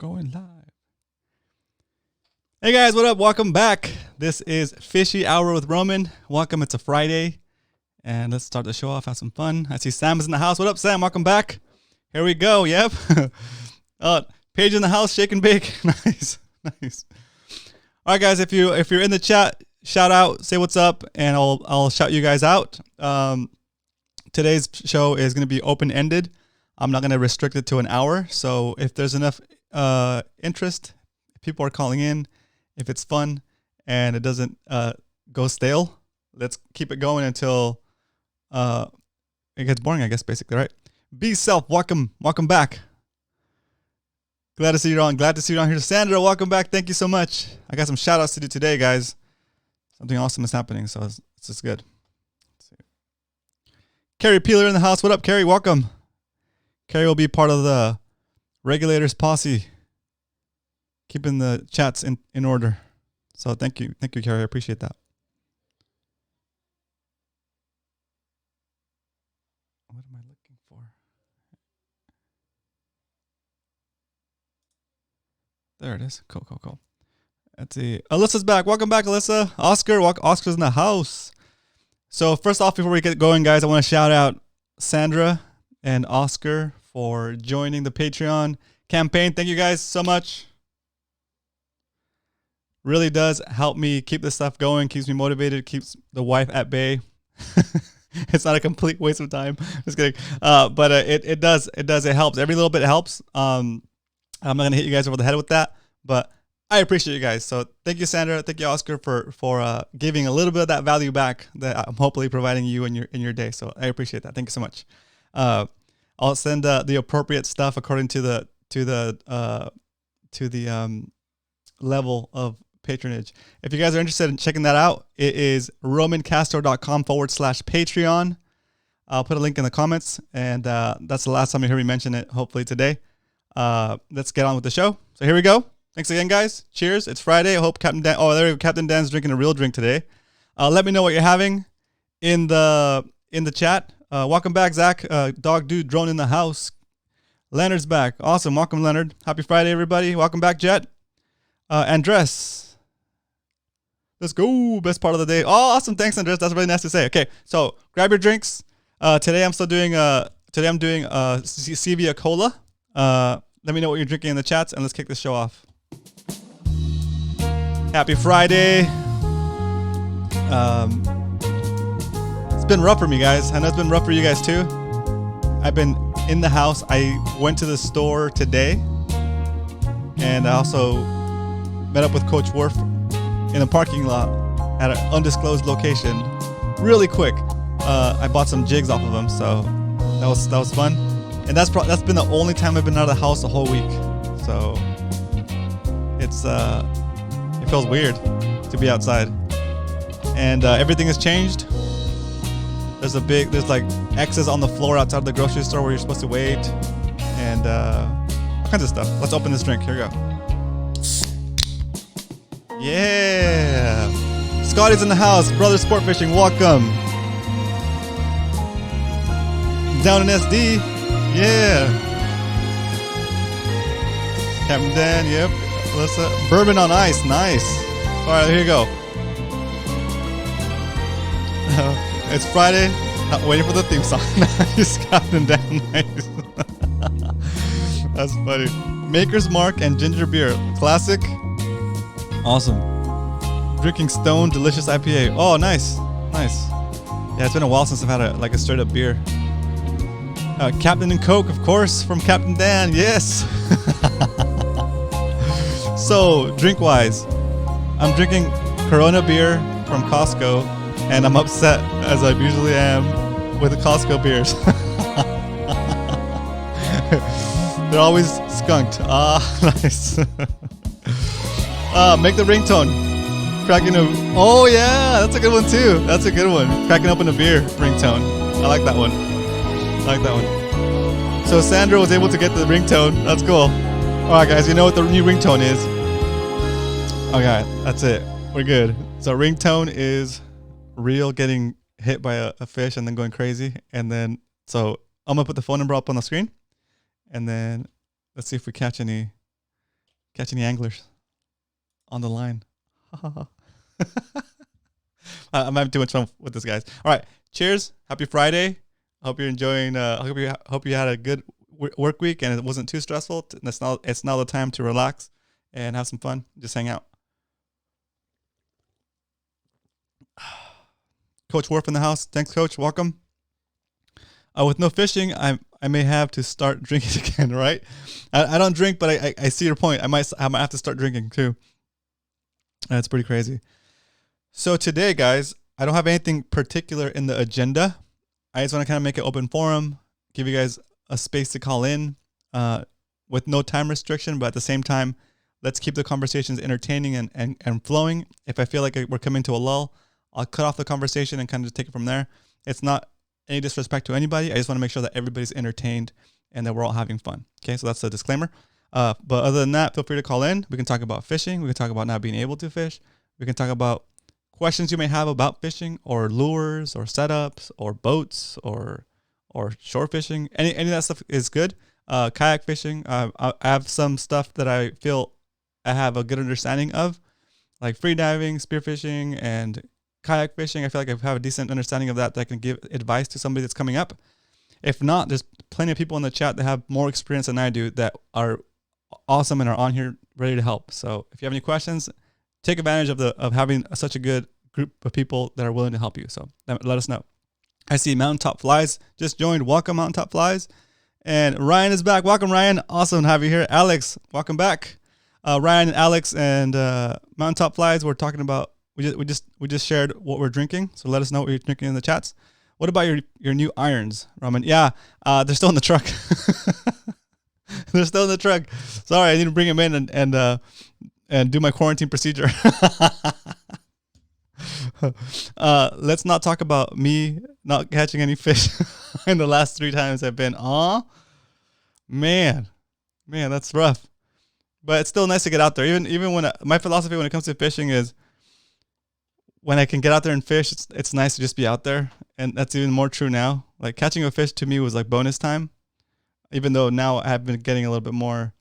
Going live. Hey guys, what up? Welcome back. This is Fishy Hour with Roman. Welcome. It's a Friday. And let's start the show off. Have some fun. I see Sam is in the house. What up, Sam? Welcome back. Here we go. Yep. Paige in the house, shake and bake. Nice. Nice. All right, guys. If you're in the chat, shout out, say what's up, and I'll shout you guys out. Today's show is going to be open-ended. I'm not going to restrict it to an hour. So if there's enough interest, if people are calling in, if it's fun and it doesn't go stale, let's keep it going until it gets boring, I guess, basically, right? Be self, welcome back. Glad to see you on. Glad to see you on here. Sandra, welcome back. Thank you so much. I got some shout outs to do today, guys. Something awesome is happening, so it's just good. Let's see. Carrie Peeler in the house. What up, Carrie? Welcome. Carrie will be part of the regulators posse, keeping the chats in order. So thank you, Carrie. I appreciate that. What am I looking for? There it is. Cool. Let's see. Alyssa's back. Welcome back, Alyssa. Oscar's in the house. So first off, before we get going, guys, I want to shout out Sandra and Oscar for joining the Patreon campaign. Thank you guys so much. Really does help me keep this stuff going, keeps me motivated, keeps the wife at bay. It's not a complete waste of time. Just kidding. But it does. It helps. Every little bit helps. I'm not going to hit you guys over the head with that, but I appreciate you guys. So thank you, Sandra. Thank you, Oscar, for giving a little bit of that value back that I'm hopefully providing you in your day. So I appreciate that. Thank you so much. I'll send the appropriate stuff according to the level of patronage. If you guys are interested in checking that out, it is romancastro.com/Patreon. I'll put a link in the comments, and that's the last time you hear me mention it, hopefully today. Let's get on with the show. So here we go. Thanks again, guys. Cheers. It's Friday. I hope Captain Dan's drinking a real drink today. Let me know what you're having in the chat. Welcome back, Zach. Dog Dude Drone in the house. Leonard's back. Awesome. Welcome, Leonard. Happy Friday, everybody. Welcome back, Jet. Andres. Let's go. Best part of the day. Oh, awesome. Thanks, Andres. That's really nice to say. Okay, so grab your drinks. Today I'm doing Stevia Cola. Let me know what you're drinking in the chats, and let's kick this show off. Happy Friday. It's been rough for me, guys. I know it's been rough for you guys too. I've been in the house. I went to the store today, and I also met up with Coach Worf in a parking lot at an undisclosed location. Really quick. I bought some jigs off of him, so that was fun. And that's been the only time I've been out of the house the whole week. So it feels weird to be outside. And everything has changed. There's like X's on the floor outside the grocery store where you're supposed to wait, and all kinds of stuff. Let's open this drink. Here we go. Yeah, Scotty's in the house. Brother Sport Fishing, welcome. Down in SD, yeah. Captain Dan, yep. Alyssa, bourbon on ice, nice. All right, here you go. It's Friday. Not waiting for the theme song. Nice, Captain Dan. Nice. That's funny. Maker's Mark and ginger beer. Classic. Awesome. Drinking Stone Delicious IPA. Oh, nice. Nice. Yeah, it's been a while since I've had a straight up beer. Captain and Coke, of course, from Captain Dan. Yes. So, drink-wise, I'm drinking Corona beer from Costco, and I'm upset, as I usually am, with the Costco beers. They're always skunked. Ah, nice. Make the ringtone. Oh yeah, that's a good one too. That's a good one. Cracking open a beer ringtone. I like that one. So Sandra was able to get the ringtone. That's cool. All right, guys, you know what the new ringtone is. Okay, that's it. We're good. So ringtone is Real getting hit by a fish and then going crazy. And then, so I'm going to put the phone number up on the screen. And then let's see if we catch any Catch any anglers on the line. I'm having too much fun with this, guys. All right, cheers. Happy Friday. Hope you're enjoying. Hope you had a good work week and it wasn't too stressful. It's now the time to relax and have some fun. Just hang out. Coach Worf in the house. Thanks, Coach. Welcome. With no fishing, I may have to start drinking again. Right? I don't drink, but I see your point. I might have to start drinking too. That's pretty crazy. So today, guys, I don't have anything particular in the agenda. I just want to kind of make an open forum, give you guys a space to call in with no time restriction, but at the same time, let's keep the conversations entertaining and flowing. If I feel like we're coming to a lull, I'll cut off the conversation and kind of just take it from there. It's not any disrespect to anybody. I just want to make sure that everybody's entertained and that we're all having fun. Okay, so that's a disclaimer. But other than that, feel free to call in. We can talk about fishing. We can talk about not being able to fish. We can talk about questions you may have about fishing or lures or setups or boats or shore fishing. Any of that stuff is good. Kayak fishing. I have some stuff that I feel I have a good understanding of, like free diving, spearfishing, and kayak fishing. I feel like I have a decent understanding of that I can give advice to somebody that's coming up. If not, there's plenty of people in the chat that have more experience than I do that are awesome and are on here ready to help. So if you have any questions, take advantage of having such a good group of people that are willing to help you. So let us know. I see Mountaintop Flies just joined. Welcome, Mountaintop Flies. And Ryan is back. Welcome, Ryan. Awesome to have you here. Alex, welcome back. Ryan and Alex and Mountaintop Flies, we're talking about, we just shared what we're drinking. So let us know what you're drinking in the chats. What about your new irons, Roman? Yeah, they're still in the truck. They're still in the truck. Sorry, I need to bring them in and do my quarantine procedure. Let's not talk about me not catching any fish in the last 3 times I've been. Man, that's rough. But it's still nice to get out there. Even when my philosophy when it comes to fishing is when I can get out there and fish, it's nice to just be out there. And that's even more true now. Like catching a fish to me was like bonus time. Even though now I have been getting a little bit more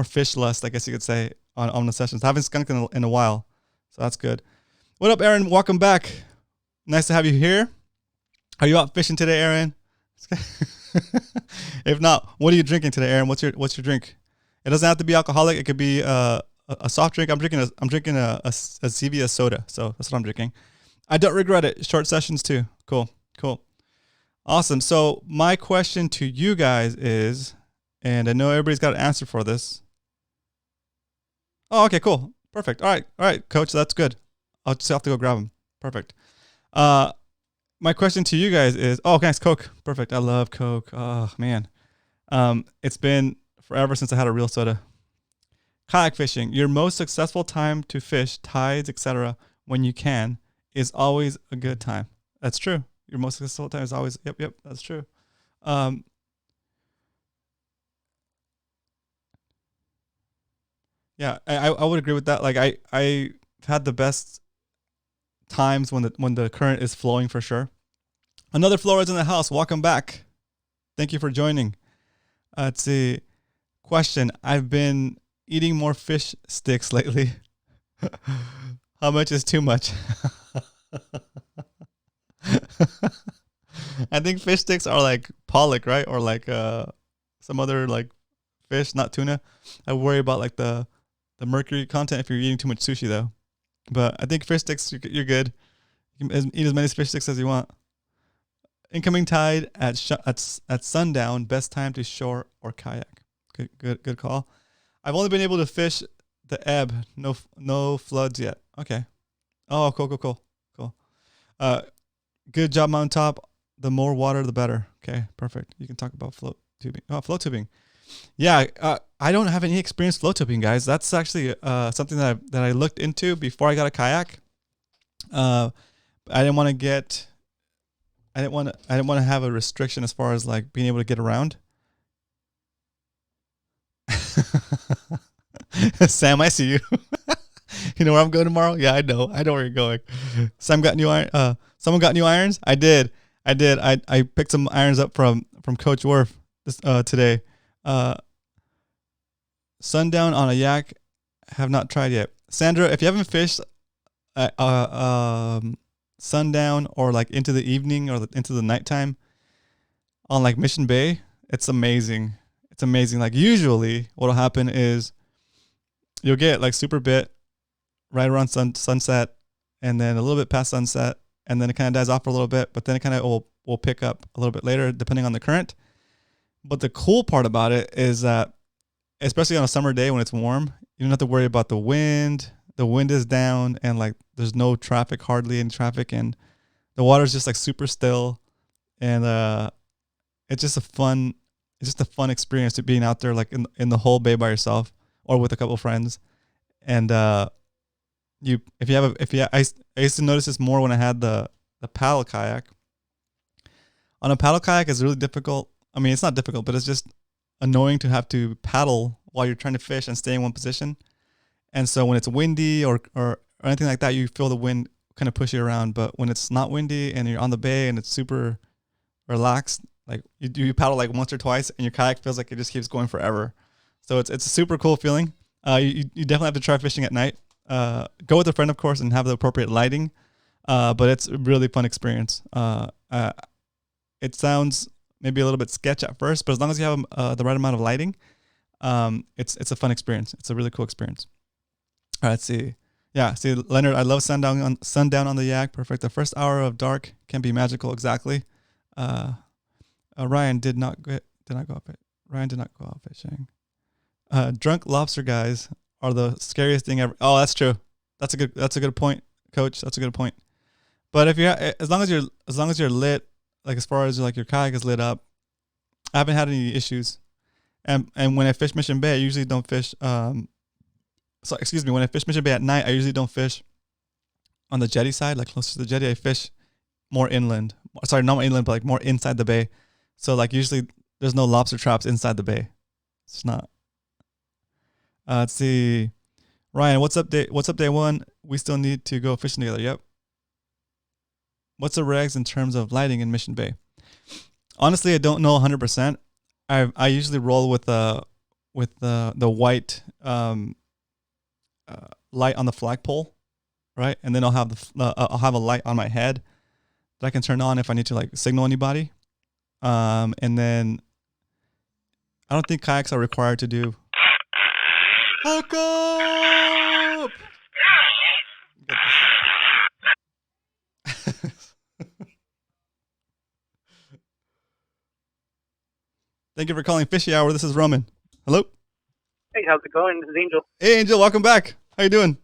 fish lust, I guess you could say, on the sessions. I haven't skunked in a while. So that's good. What up, Aaron? Welcome back. Nice to have you here. Are you out fishing today, Aaron? If not, what are you drinking today, Aaron? What's your drink? It doesn't have to be alcoholic. It could be a soft drink. I'm drinking a CVS soda. So that's what I'm drinking. I don't regret it. Short sessions too. Cool. Awesome. So my question to you guys is, and I know everybody's got an answer for this. Oh, okay, cool. Perfect. All right, Coach. That's good. I'll just have to go grab them. Perfect. My question to you guys is, guys, Coke. Perfect. I love Coke. Oh, man. It's been forever since I had a real soda. Kayak fishing. Your most successful time to fish, tides, etc., when you can, is always a good time. That's true. Your most successful time is always, yep, that's true. Yeah, I would agree with that. Like I've had the best times when the current is flowing for sure. Another Flores in the house. Welcome back. Thank you for joining. Let's see. Question. I've been eating more fish sticks lately. How much is too much? I think fish sticks are like pollock, right? Or like some other like fish, not tuna. I worry about like the mercury content if you're eating too much sushi though. But I think fish sticks, you're good. You can eat as many fish sticks as you want. Incoming tide at sundown. Best time to shore or kayak. Good call. I've only been able to fish the ebb. No floods yet. Okay. Oh, cool. Good job, Mountaintop. The more water, the better. Okay, perfect. You can talk about float tubing. Oh, float tubing. Yeah, I don't have any experience float tubing, guys. That's actually something that I looked into before I got a kayak. I didn't want to have a restriction as far as like being able to get around. Sam, I see you. You know where I'm going tomorrow? Yeah, I know where you're going. Someone got new irons? I did. I picked some irons up from Coach Worf today. sundown on a yak, have not tried yet. Sandra, if you haven't fished sundown or like into the evening or into the nighttime on like Mission Bay, it's amazing. It's amazing. Like usually what'll happen is you'll get like super bit right around sunset and then a little bit past sunset and then it kind of dies off for a little bit, but then it kind of will pick up a little bit later depending on the current. But the cool part about it is that especially on a summer day when it's warm, you don't have to worry about the wind. The wind is down and like there's no traffic, hardly any traffic, and the water's just like super still, and it's just a fun experience to being out there like in the whole bay by yourself or with a couple of friends. And I used to notice this more when I had the paddle kayak. On a paddle kayak, it's really difficult. I mean, it's not difficult, but it's just annoying to have to paddle while you're trying to fish and stay in one position. And so when it's windy or anything like that, you feel the wind kind of push you around. But when it's not windy and you're on the bay and it's super relaxed, like you paddle like once or twice and your kayak feels like it just keeps going forever. So it's a super cool feeling. You definitely have to try fishing at night. Go with a friend, of course, and have the appropriate lighting. But it's a really fun experience. It sounds maybe a little bit sketch at first, but as long as you have the right amount of lighting, it's a fun experience. It's a really cool experience. All right, let's see. Yeah, see, Leonard, I love sundown on the yak. Perfect. The first hour of dark can be magical. Exactly. Ryan did not go out fishing. Drunk lobster guys are the scariest thing ever. Oh, that's true. That's a good point, Coach. That's a good point. But if as long as you're lit, like as far as like your kayak is lit up, I haven't had any issues. And when I fish Mission Bay, I usually don't fish. When I fish Mission Bay at night, I usually don't fish on the jetty side, like close to the jetty. I fish more inland. Sorry, not more inland, but like more inside the bay. So like usually there's no lobster traps inside the bay. It's not. Let's see. Ryan, what's up day one? We still need to go fishing together. Yep. What's the regs in terms of lighting in Mission Bay? Honestly, I don't know 100%. I usually roll with the white light on the flagpole, right? And then I'll have a light on my head that I can turn on if I need to like signal anybody. And then I don't think kayaks are required to do. Hook up! Thank you for calling Fishy Hour. This is Roman. Hello. Hey, how's it going? This is Angel. Hey, Angel. Welcome back. How you doing?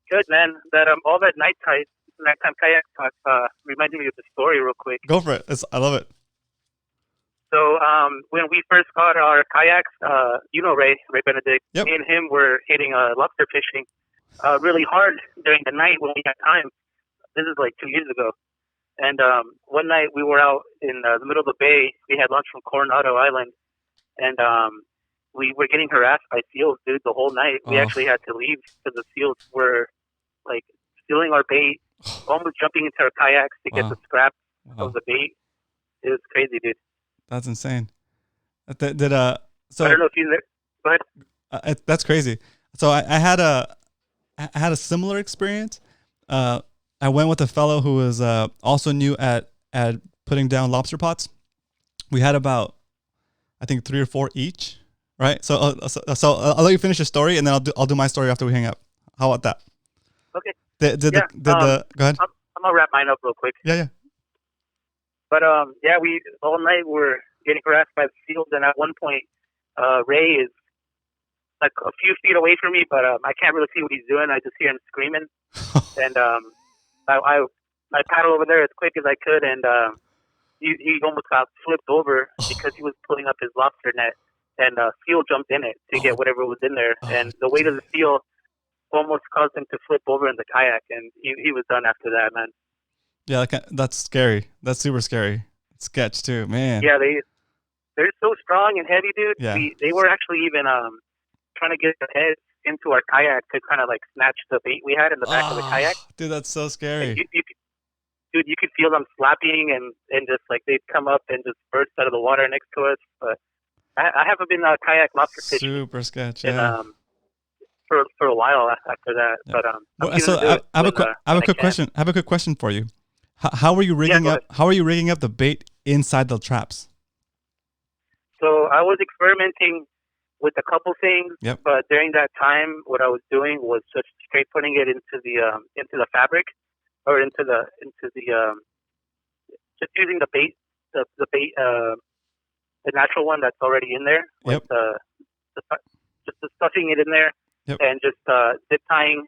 Good, man. That all that nighttime kayak talk reminded me of the story real quick. Go for it. I love it. So when we first got our kayaks, Ray Benedict, yep. Me and him were hitting lobster fishing really hard during the night when we had time. This is like 2 years ago. And one night we were out in the middle of the bay. We had lunch from Coronado Island. And we were getting harassed by seals, dude, the whole night. We actually had to leave because the seals were like stealing our bait, almost jumping into our kayaks to get the scrap of the bait. It was crazy, dude. That's insane. So I don't know if you. Go ahead. That's crazy. So I had a similar experience. I went with a fellow who was also new at putting down lobster pots. We had about, I think, 3 or 4 each, right? So I'll let you finish your story, and then I'll do my story after we hang up. How about that? Okay. Go ahead. I'm gonna wrap mine up real quick. Yeah. But we all night were getting harassed by the seals, and at one point, Ray is like a few feet away from me, but I can't really see what he's doing. I just hear him screaming, and I paddle over there as quick as I could, and he almost got flipped over because he was pulling up his lobster net, and a seal jumped in it to get whatever was in there, and the weight of the seal almost caused him to flip over in the kayak, and he was done after that, man. Yeah, that's scary. That's super scary. Sketch too, man. Yeah, they're so strong and heavy, dude. Yeah. They were actually even trying to get their heads into our kayak to kind of like snatch the bait we had in the back of the kayak. Dude, that's so scary. You could feel them slapping and just like they'd come up and just burst out of the water next to us. But I haven't been kayak lobster fishing Super sketch. in, Yeah. for a while after that. Yeah. But I'm Well, gonna so do it I have a when I quick can. question. I have a quick question for you. How are you Yeah, rigging go up? ahead. How are you rigging up the bait inside the traps? So I was experimenting with a couple things, Yep. but during that time, what I was doing was just straight putting it into the fabric, or just using the bait, the bait, the natural one that's already in there, Yep. like just stuffing it in there, Yep. and just zip tying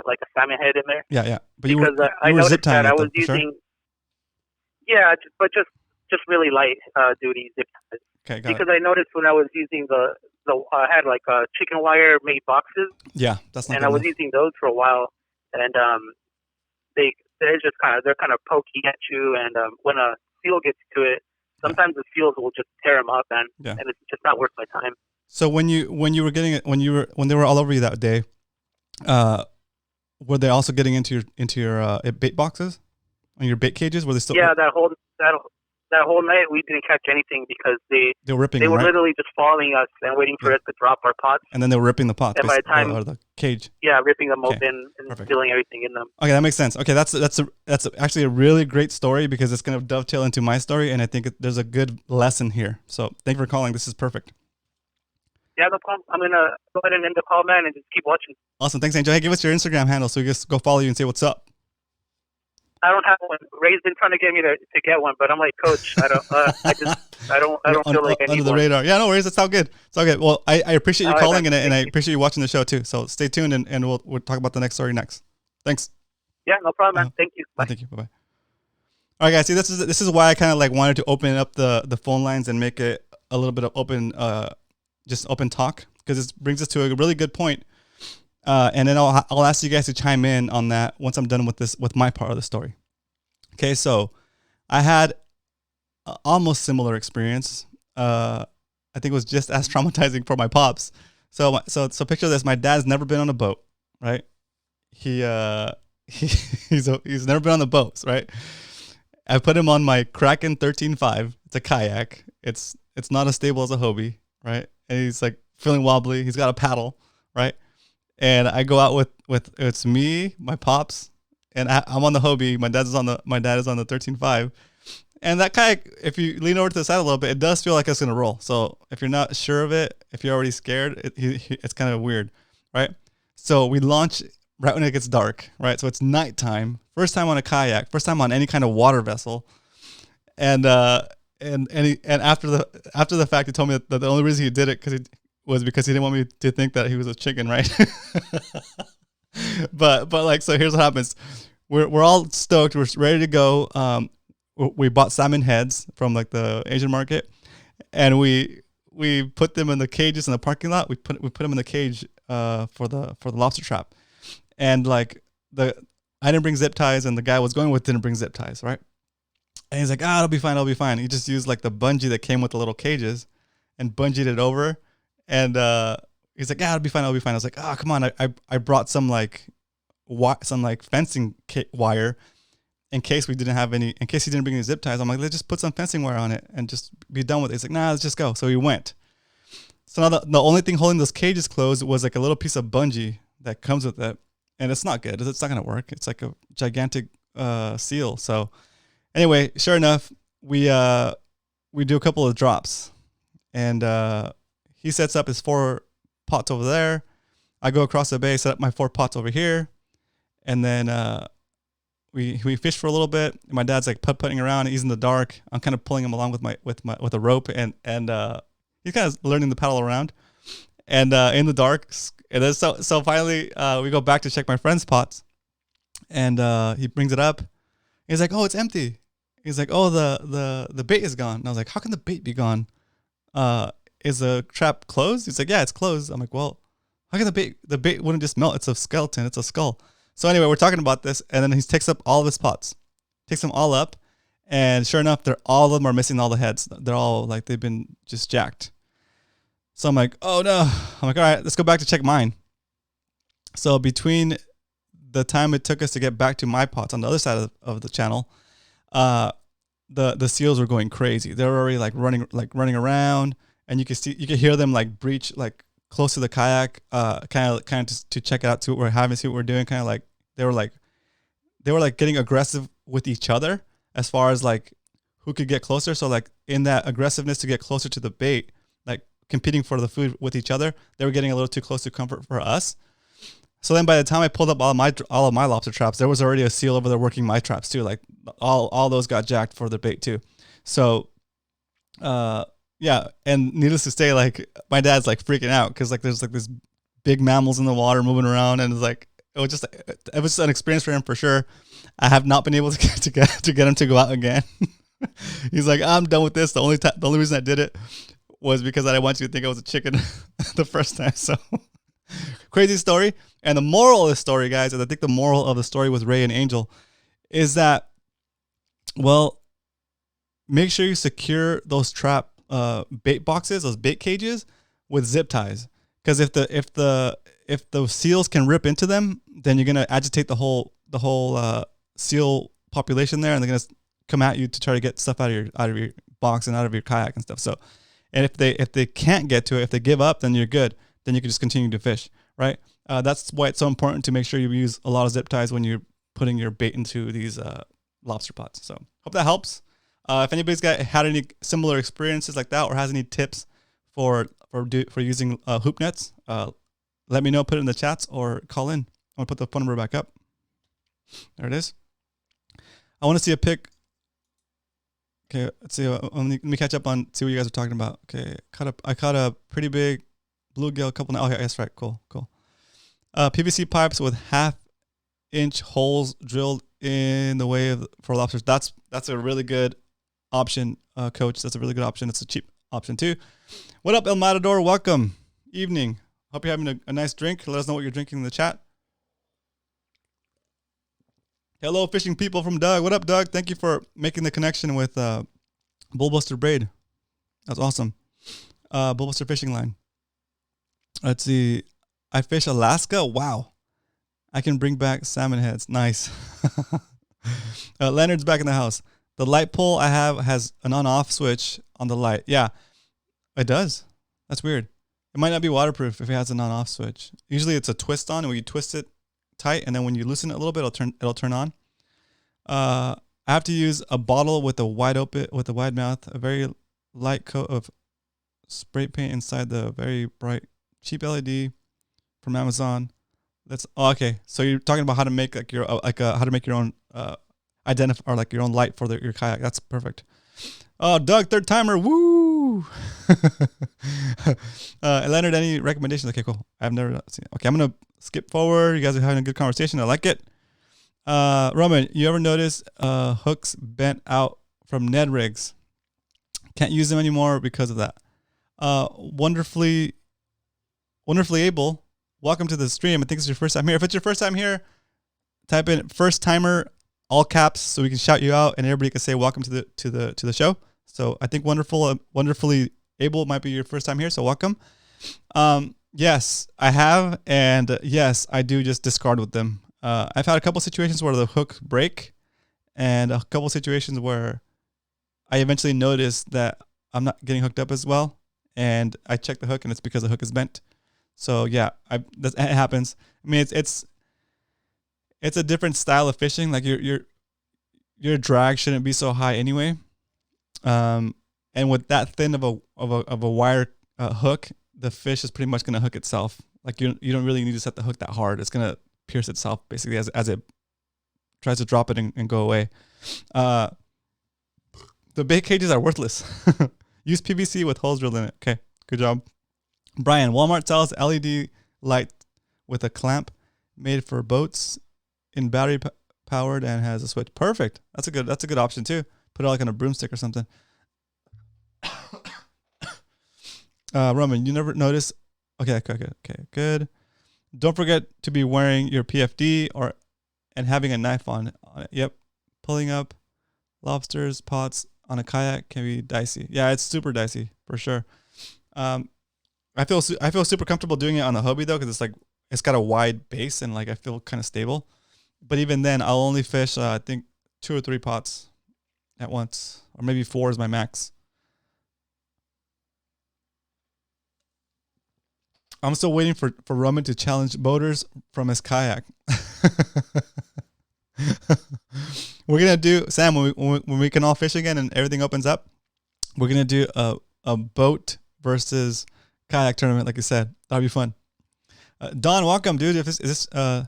like a salmon head in there. Yeah. But Because you I were zip noticed that tying I it though, was for sure? using, yeah, but just really light duty zip ties. Okay, got Because it. I noticed when I was using I had like chicken wire made boxes, Yeah, that's not and good I was enough. using those for a while, and they're kind of pokey at you, and when a seal gets to it, sometimes the seals will just tear them up, and Yeah. and it's just not worth my time. So when you were getting it, when they were all over you that day, were they also getting into your bait boxes, on your bait cages? Were they still? Yeah, that whole night we didn't catch anything because They were ripping they them, were right? literally just following us and waiting for Yeah. us to drop our pots. And then they were ripping the pots, And by the time, or the cage. yeah, ripping them Okay, open and perfect. stealing everything in them. Okay, that makes sense. Okay, that's actually a really great story because it's going to dovetail into my story, and I think there's a good lesson here. So thank you for calling. This is perfect. Yeah, no problem. I'm gonna go ahead and end the call, man, and just keep watching. Awesome. Thanks, Angel. Hey, give us your Instagram handle so we just go follow you and say what's up. I don't have one. Ray's been trying to get me to get one, but I'm like, Coach, I don't feel like I need under the one. radar. Yeah, no worries. It's all good. It's all good. Well, I appreciate you All right, calling, man. and I Thank you. appreciate you watching the show too. So stay tuned, and we'll talk about the next story next. Thanks. Yeah, no problem, man. Thank you. Bye. Thank you. Bye bye. All right, guys. See, this is why I kind of like wanted to open up the phone lines and make it a little bit of open, just open talk, because this brings us to a really good point. And then I'll ask you guys to chime in on that once I'm done with my part of the story. Okay, so I had almost similar experience. I think it was just as traumatizing for my pops. So picture this: my dad's never been on a boat, right? He's never been on the boats, right? I put him on my Kraken 13.5. It's a kayak. It's not as stable as a Hobie, right? And he's like feeling wobbly. He's got a paddle, right? And I go out with it's me, my pops, and I'm on the Hobie. My dad is on the 13.5. And that kayak, if you lean over to the side a little bit, it does feel like it's gonna roll. So if you're not sure of it, if you're already scared, it's kind of weird, right? So we launch right when it gets dark, right? So it's nighttime. First time on a kayak. First time on any kind of water vessel. And after the fact, he told me that the only reason he did it was because he didn't want me to think that he was a chicken, right? but like, so here's what happens. We're all stoked. We're ready to go. We bought salmon heads from like the Asian market, and we put them in the cages in the parking lot. We put them in the cage for the lobster trap, and like I didn't bring zip ties, and the guy I was going with didn't bring zip ties, right? And he's like, it'll be fine. He just used like the bungee that came with the little cages, and bungeed it over, and he's like, it'll be fine. I was like, come on, I brought some fencing wire. In case he didn't bring any zip ties, I'm like, let's just put some fencing wire on it and just be done with it. He's like, nah, let's just go. So we went. So now the only thing holding those cages closed was like a little piece of bungee that comes with it. And it's not good. It's not going to work. It's like a gigantic seal. So anyway, sure enough, we do a couple of drops. And he sets up his 4 pots over there. I go across the bay, set up my 4 pots over here. And then we fish for a little bit. My dad's like putting around. He's in the dark. I'm kind of pulling him along with a rope, and he's kind of learning to paddle around. And in the dark, and then so finally we go back to check my friend's pots, and he brings it up. He's like, "Oh, it's empty." He's like, "Oh, the bait is gone." And I was like, "How can the bait be gone? Is the trap closed?" He's like, "Yeah, it's closed." I'm like, "Well, how can the bait wouldn't just melt? It's a skeleton. It's a skull." So anyway, we're talking about this, and then he takes up all of his pots, takes them all up, and sure enough, all of them are missing all the heads. They're all like they've been just jacked. So I'm like, oh no. I'm like, all right, let's go back to check mine. So between the time it took us to get back to my pots on the other side of the channel, the seals were going crazy. They were already like running around, and you can hear them like breach like close to the kayak, kind of to check it out, to what we're having, see what we're doing, kind of like they were like getting aggressive with each other as far as like who could get closer. So like in that aggressiveness to get closer to the bait, like competing for the food with each other, they were getting a little too close to comfort for us. So then by the time I pulled up all of my lobster traps, there was already a seal over there working my traps too. Like all those got jacked for the bait too. So yeah, and needless to say, like my dad's like freaking out because like there's like this big mammals in the water moving around, and it's like it was an experience for him for sure. I have not been able to get him to go out again. He's like, I'm done with this. The only reason I did it was because I didn't want you to think I was a chicken the first time. So crazy story. And the moral of the story, guys, and I think the moral of the story with Ray and Angel is that, well, make sure you secure those trap bait boxes, those bait cages, with zip ties. Because if the seals can rip into them, then you're gonna agitate the whole seal population there, and they're gonna come at you to try to get stuff out of your box and out of your kayak and stuff. So, and if they can't get to it, if they give up, then you're good. Then you can just continue to fish, right? That's why it's so important to make sure you use a lot of zip ties when you're putting your bait into these lobster pots. So hope that helps. If anybody's had any similar experiences like that, or has any tips for using hoop nets, let me know. Put it in the chats or call in. I'm gonna put the phone number back up. There it is. I want to see a pic. Okay, let's see. Let me catch up on see what you guys are talking about. Okay, I caught a pretty big bluegill. Okay, that's right. Cool. PVC pipes with 1/2-inch holes drilled in the way for lobsters. That's a really good option, Coach. That's a really good option. It's a cheap option too. What up, El Matador? Welcome. Evening. Hope you're having a nice drink. Let us know what you're drinking in the chat. Hello, fishing people from Doug. What up, Doug? Thank you for making the connection with Bullbuster Braid. That's awesome. Bullbuster Fishing Line. Let's see. I fish Alaska. Wow. I can bring back salmon heads. Nice. Leonard's back in the house. The light pole I have has an on-off switch on the light. Yeah, it does. That's weird. It might not be waterproof if it has an on-off switch. Usually it's a twist on, and when you twist it tight, and then when you loosen it a little bit, it'll turn on. I have to use a bottle with a wide mouth, a very light coat of spray paint inside the very bright cheap LED from Amazon. Okay. So you're talking about how to make how to make your own identify, or like your own light for your kayak. That's perfect. Oh, Doug, third timer. Woo! Leonard, any recommendations? Okay, cool. I've never seen it. Okay, I'm gonna skip forward. You guys are having a good conversation. I like it. Roman, you ever notice hooks bent out from Ned rigs? Can't use them anymore because of that. Wonderfully able. Welcome to the stream. I think it's your first time here. If it's your first time here, type in first timer, all caps, so we can shout you out and everybody can say welcome to the show. So I think wonderfully able might be your first time here. So welcome. Yes, I have, and yes, I do just discard with them. I've had a couple situations where the hook break, and a couple situations where I eventually notice that I'm not getting hooked up as well, and I check the hook and it's because the hook is bent. So yeah, it happens. I mean, it's a different style of fishing. Like your drag shouldn't be so high anyway. And with that thin of a wire hook, the fish is pretty much going to hook itself. Like you don't really need to set the hook that hard. It's going to pierce itself basically as it tries to drop it and go away. The bait cages are worthless. Use PVC with holes drilled in it. Okay, good job. Brian, Walmart sells LED light with a clamp made for boats, in battery powered, and has a switch. Perfect. That's a good option too. Put it like on a broomstick or something. Roman, you never notice? Okay, good. Don't forget to be wearing your PFD and having a knife on it. Yep. Pulling up lobsters, pots on a kayak can be dicey. Yeah, it's super dicey for sure. I feel super comfortable doing it on the Hobie though, because it's got a wide base and like I feel kind of stable. But even then, I'll only fish I think 2 or 3 pots at once, or maybe 4 is my max. I'm still waiting for Roman to challenge boaters from his kayak. We're gonna do, Sam, when we can all fish again and everything opens up. We're gonna do a boat versus kayak tournament, like you said. That'll be fun. Don, welcome, dude. Is this El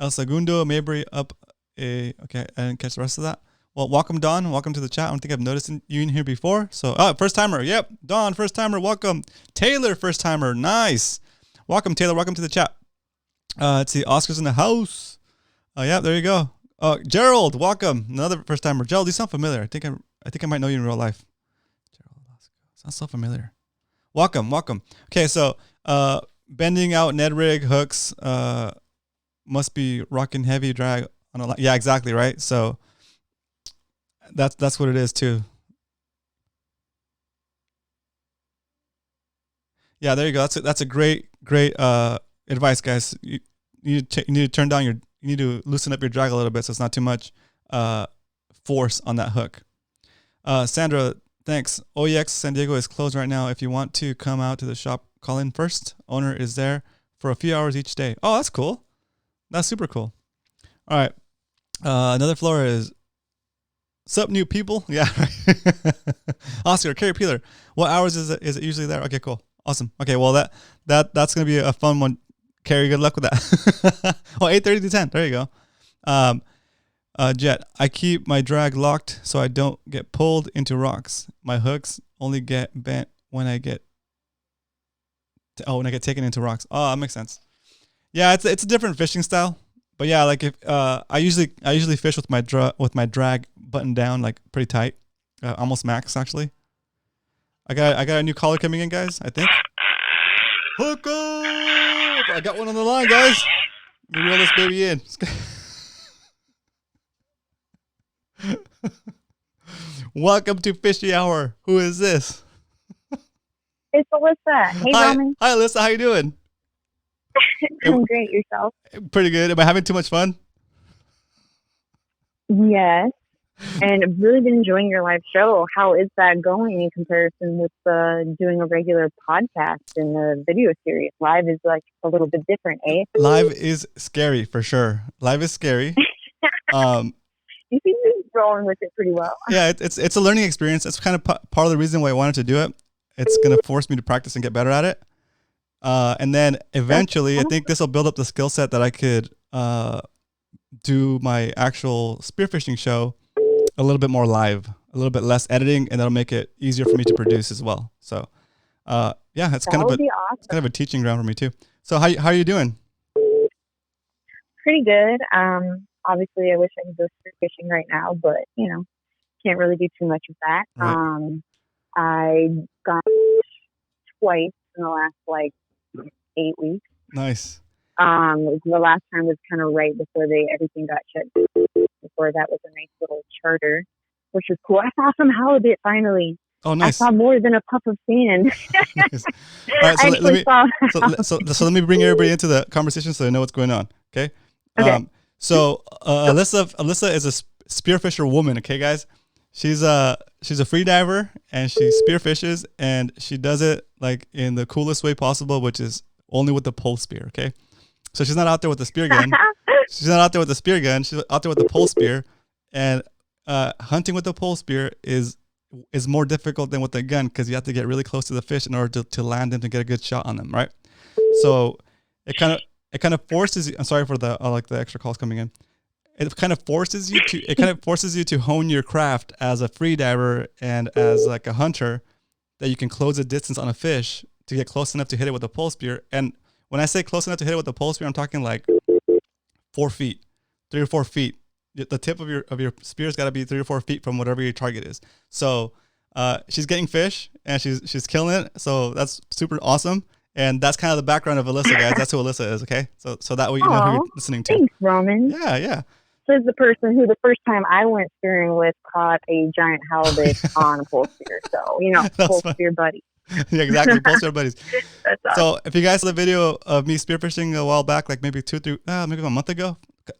Segundo, Mabry up a okay? I didn't catch the rest of that. Well, welcome, Don. Welcome to the chat. I don't think I've noticed you in here before. So, first timer. Yep, Don, first timer. Welcome, Taylor, first timer. Nice. Welcome, Taylor. Welcome to the chat. Let's see. Oscar's in the house. Yeah, there you go. Gerald, welcome. Another first timer. Gerald, you sound familiar. I think I might know you in real life. Gerald, sounds so familiar. Welcome. Okay, so bending out Ned rig hooks must be rocking heavy drag on a line. Yeah, exactly, right? So that's what it is too. Yeah, there you go. That's a great advice, guys. You need to turn down you need to loosen up your drag a little bit so it's not too much force on that hook. Sandra, thanks. OEX San Diego is closed right now. If you want to come out to the shop, call in first. Owner is there for a few hours each day. Oh, that's cool. That's super cool. All right. Another floor is sup, new people. Yeah. Oscar, Carrie Peeler. What hours is it usually there? Okay, cool. Awesome. Okay, well that's gonna be a fun one. Carrie, good luck with that. Oh, 8:30 to 10. There you go. Jet, I keep my drag locked so I don't get pulled into rocks. My hooks only get bent when I get taken into rocks. Oh, that makes sense. Yeah, it's a different fishing style. But yeah, like if I usually fish with my drag buttoned down like pretty tight, almost max actually. I got a new caller coming in, guys. I think. Hook up! I got one on the line, guys. Let me reel this baby in. Welcome to Fishy Hour. Who is this? It's Alyssa. Hey, Roman. Hi, Alyssa. How you doing? I'm great. Yourself? Pretty good. Am I having too much fun? Yes. And I've really been enjoying your live show. How is that going in comparison with doing a regular podcast and the video series? Live is like a little bit different, eh? Live is scary for sure. Live is scary. You seem to be rolling with it pretty well. Yeah, it's a learning experience. It's kind of part of the reason why I wanted to do it. It's going to force me to practice and get better at it. And then eventually, I think this will build up the skill set that I could do my actual spearfishing show a little bit more live, a little bit less editing, and that'll make it easier for me to produce as well. So, yeah, it's kind of a teaching ground for me too. So, how are you doing? Pretty good. Obviously, I wish I could go spearfishing right now, but can't really do too much of that. Right. I got twice in the last 8 weeks. Nice. The last time was kind of right before everything got shut. Before that was a nice little charter, which was cool. I saw some halibut finally. Oh, nice. I saw more than a puff of sand. Nice. All right, so let me bring everybody into the conversation so they know what's going on. Okay. Okay. So Alyssa is a spearfisher woman. Okay, guys. She's a free diver and she spearfishes and she does it like in the coolest way possible, which is only with the pole spear. Okay. So she's not out there with the spear gun. She's out there with the pole spear, and hunting with the pole spear is more difficult than with the gun because you have to get really close to the fish in order to land them to get a good shot on them, right? So it kind of forces you. I'm sorry for the extra calls coming in. It kind of forces you to hone your craft as a free diver and as like a hunter, that you can close the distance on a fish to get close enough to hit it with a pole spear. And when I say close enough to hit it with a pole spear, I'm talking like 4 feet, 3 or 4 feet. The tip of your spear's got to be 3 or 4 feet from whatever your target is. So she's getting fish and she's killing it. So that's super awesome. And that's kind of the background of Alyssa, guys. That's who Alyssa is. Okay. So that way you know who you're listening to. Thanks, Roman. Yeah. Says the person who the first time I went spearing with caught a giant halibut on a pole spear. So pole spear buddy. Yeah, exactly. Pole spear buddies. That's awesome. So if you guys saw the video of me spearfishing a while back, like maybe maybe a month ago,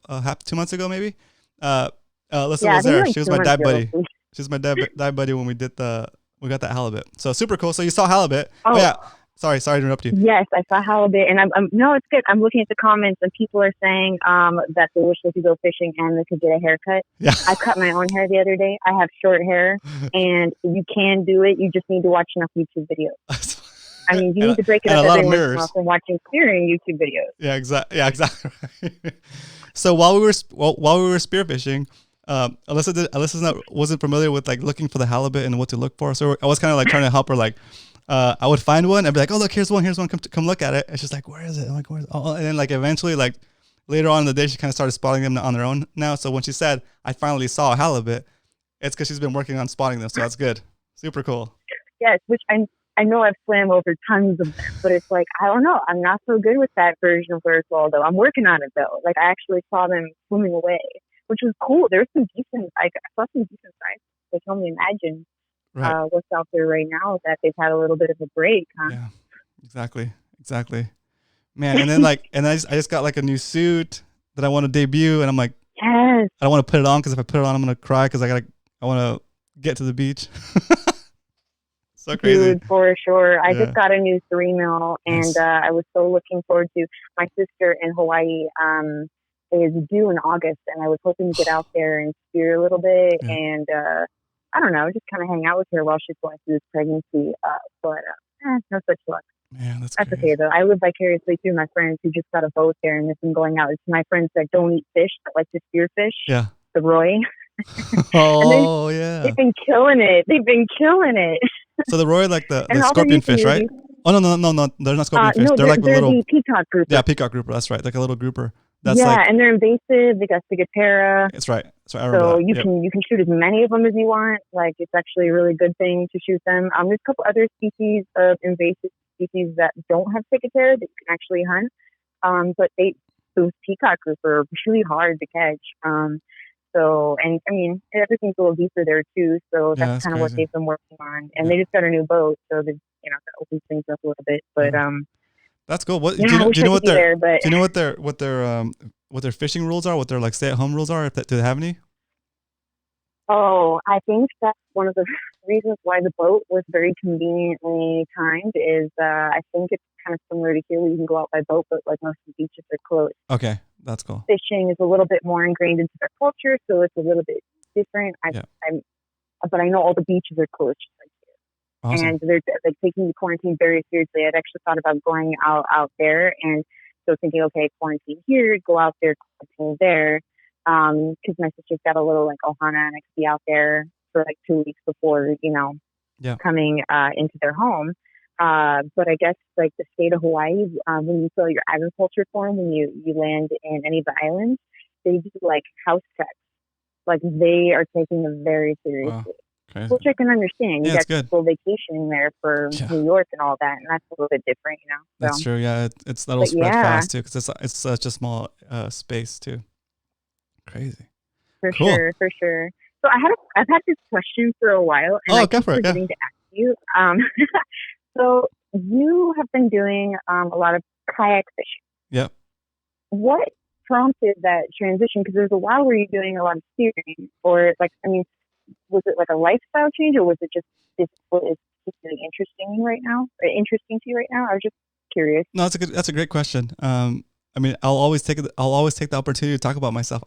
2 months ago, maybe. Alyssa was there. She was my dive buddy. She was my dive buddy when we did the We got that halibut. So super cool. So you saw halibut. Oh, yeah. Sorry to interrupt you. Yes, I saw halibut, and I'm no, it's good. I'm looking at the comments, and people are saying that they wish they could go fishing and they could get a haircut. Yeah. I cut my own hair the other day. I have short hair, and you can do it. You just need to watch enough YouTube videos. I mean, you need to break it up every once in a while from watching clearing YouTube videos. Yeah, exactly. Yeah, exactly. So while we were spearfishing, Alyssa wasn't familiar with like looking for the halibut and what to look for. So I was kind of like trying to help her. Like, I would find one and be like, "Oh, look, here's one. Come look at it." And she's like, "Where is it?" I'm like, "Where's?" Oh, and then like eventually, like later on in the day, she kind of started spotting them on their own now. So when she said, "I finally saw a halibut," it's because she's been working on spotting them. So that's good. Super cool. Yes, which I know I've swam over tons of them, but it's like, I don't know. I'm not so good with that version of where it's all, though. I'm working on it, though. Like, I actually saw them swimming away, which was cool. There's some decent, I saw some decent size. I can only imagine what's out there right now that they've had a little bit of a break, huh? Yeah, exactly. Man, and then I just got like a new suit that I want to debut, and I'm like, yes. I don't want to put it on because if I put it on, I'm going to cry because I want to get to the beach. So crazy. Dude, for sure. I just got a new 3 mil, and I was so looking forward to. My sister in Hawaii is due in August, and I was hoping to get out there and spear a little bit, and I don't know, just kind of hang out with her while she's going through this pregnancy. But no such luck. Man, that's okay though. I live vicariously through my friends who just got a boat there and have been going out. It's my friends that don't eat fish but like to spear fish. Yeah. The Roy. Oh yeah. They've been killing it. So the Roy, like the scorpion fish, right? Oh no, they're not scorpion fish. They're like the little peacock grouper. Yeah, peacock grouper. That's right, like a little grouper. That's and they're invasive. They got Ciguatera. That's right. I remember so that. You can shoot as many of them as you want. Like it's actually a really good thing to shoot them. There's a couple other species of invasive species that don't have Ciguatera that you can actually hunt. But those peacock grouper are really hard to catch. So, and I mean, everything's a little deeper there too. So that's kind of what they've been working on. And they just got a new boat, so they've that opens things up a little bit. But that's cool. What do you know what their fishing rules are? What their like stay-at-home rules are? Do they have any? Oh, I think that's one of the reasons why the boat was very conveniently timed. Is I think it's kind of similar to here where you can go out by boat, but like most of the beaches are closed. Okay, that's cool. Fishing is a little bit more ingrained into their culture, so it's a little bit different. But I know all the beaches are closed just like here, awesome. And they're like taking the quarantine very seriously. I'd actually thought about going out there, and so thinking, okay, quarantine here, go out there, quarantine there. Because my sister's got a little like ohana, and I could be out there for like 2 weeks before, coming into their home. But I guess like the state of Hawaii, when you fill out your agriculture form, when you land in any of the islands, they do like house checks. Like they are taking them very seriously, which I can understand. You got people vacationing there for New York and all that, and that's a little bit different, So. That's true. Yeah, that'll spread fast too, because it's such a small space too. Crazy. For sure. So I've had this question for a while, and I keep forgetting to ask you. So you have been doing a lot of kayak fishing. Yep. What prompted that transition? Because there's a while where you're doing a lot of steering, or like, I mean, was it like a lifestyle change, or was it just what is particularly interesting to you right now? I was just curious. No, that's a great question. I mean, I'll always take the opportunity to talk about myself.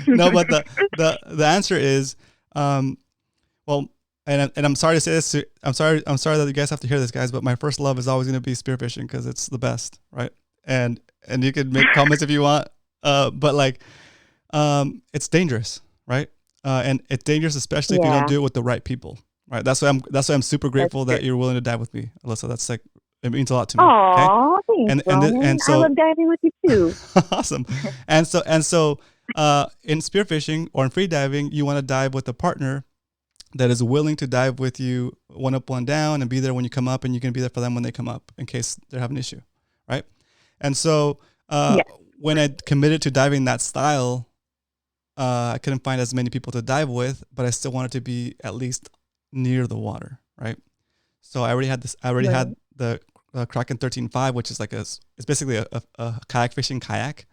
No, but the answer is, well, and I'm sorry to say this. I'm sorry that you guys have to hear this, guys. But my first love is always going to be spearfishing because it's the best, right? And you can make comments if you want, but like, it's dangerous, right? And it's dangerous especially if you don't do it with the right people, right? That's why I'm super grateful that you're willing to dive with me, Alyssa. That's like. It means a lot to me. Oh, okay? Thanks, so I love diving with you too. Awesome. And so in spearfishing or in free diving, you want to dive with a partner that is willing to dive with you one up, one down, and be there when you come up, and you can be there for them when they come up in case they have an issue, right? And so when I committed to diving that style, I couldn't find as many people to dive with, but I still wanted to be at least near the water, right? So I already had this. Had the Kraken 13.5, which is like it's basically a kayak fishing kayak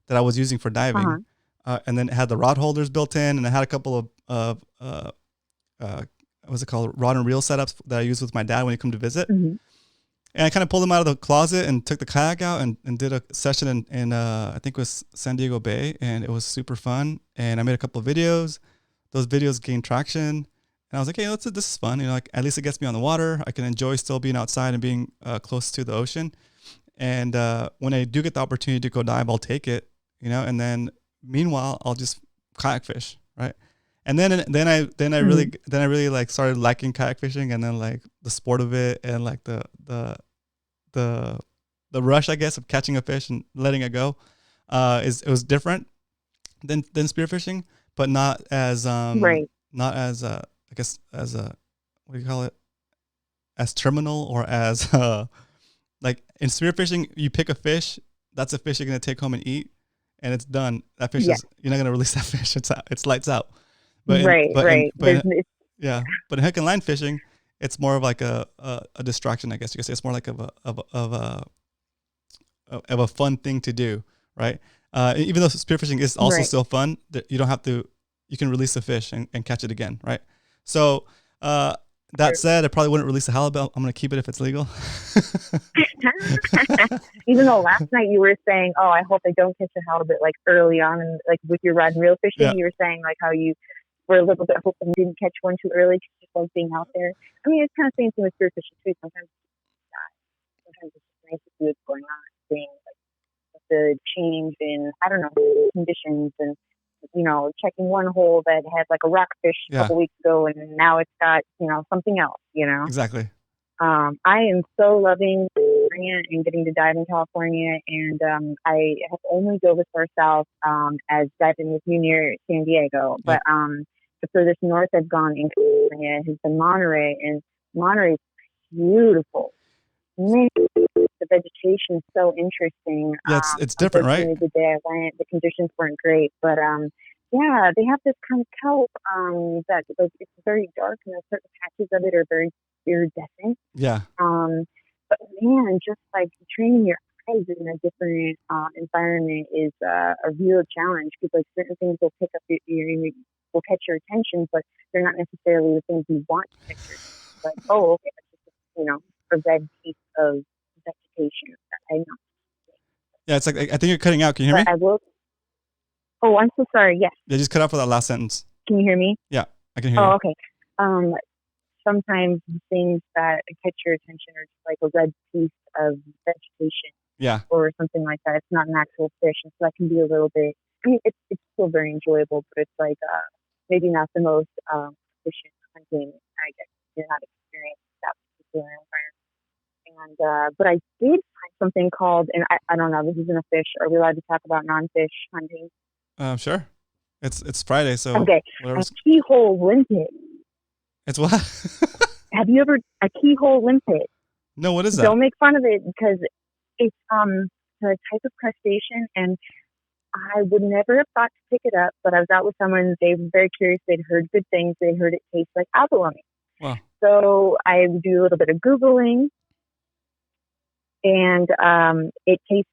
that I was using for diving, and then it had the rod holders built in, and I had a couple of what's it called, rod and reel setups that I use with my dad when he come to visit. Mm-hmm. And I kind of pulled them out of the closet and took the kayak out and did a session in I think it was San Diego Bay, and it was super fun. And I made a couple of videos. Those videos gained traction, and I was like, hey, this is fun. You know, like at least it gets me on the water. I can enjoy still being outside and being close to the ocean. And when I do get the opportunity to go dive, I'll take it. You know, and then meanwhile, I'll just kayak fish, right? And then I really like started liking kayak fishing, and then like the sport of it, and like the rush, I guess, of catching a fish and letting it go. It was different than spearfishing, but not as not as I guess as a, what do you call it, as terminal, or as like in spearfishing, you pick a fish, that's a fish you're gonna take home and eat, and it's done. That fish is, you're not gonna release that fish. It's lights out. But but in hook and line fishing, it's more of like a distraction, I guess you could say. It's more like of a fun thing to do, right? Even though spearfishing is also still fun, you don't have to. You can release the fish and catch it again, right? So that said, I probably wouldn't release a halibut. I'm gonna keep it if it's legal. Even though last night you were saying, "Oh, I hope I don't catch a halibut," like early on, and like with your rod and reel fishing, you were saying like how you were a little bit hoping you didn't catch one too early, just like being out there. I mean, it's kind of the same thing with spearfishing too. Sometimes it's just nice to see what's going on, seeing like the change in, I don't know, conditions, and you know, checking one hole that had like a rockfish a couple weeks ago, and now it's got, you know, something else. You know, exactly. I am so loving California and getting to dive in California, and I have only dove as far south as diving with you near San Diego, but the furthest north I've gone in California has been Monterey, and Monterey is beautiful. Man, the vegetation is so interesting. Yeah, it's different, right? The day I went, the conditions weren't great, but yeah, they have this kind of kelp that like it's very dark, and certain patches of it are very iridescent. Yeah. But man, just like training your eyes in a different environment is a real challenge, because like certain things will pick up will catch your attention, but they're not necessarily the things you want to catch your attention. Like, oh, okay, that's just, you know, a red piece of vegetation that I know. Yeah, it's like, I think you're cutting out. Can you hear me? I will. Oh, I'm so sorry. Yes. Yeah, just cut out for that last sentence. Can you hear me? Yeah, I can hear you. Oh, okay. Sometimes things that catch your attention are just like a red piece of vegetation. Yeah. Or something like that. It's not an actual fish, and so that can be a little bit. I mean, it's still very enjoyable, but it's like maybe not the most efficient hunting. I guess you're not experiencing that particular environment. And but I did find something called, and I don't know, this isn't a fish. Are we allowed to talk about non-fish hunting? Sure. It's Friday, so okay. A keyhole limpet. It's what? Have you ever a keyhole limpet? No, what is that? Don't make fun of it, because it's a type of crustacean, and I would never have thought to pick it up, but I was out with someone. They were very curious. They'd heard good things. They heard it tastes like abalone. Wow. So I would do a little bit of Googling, and it tastes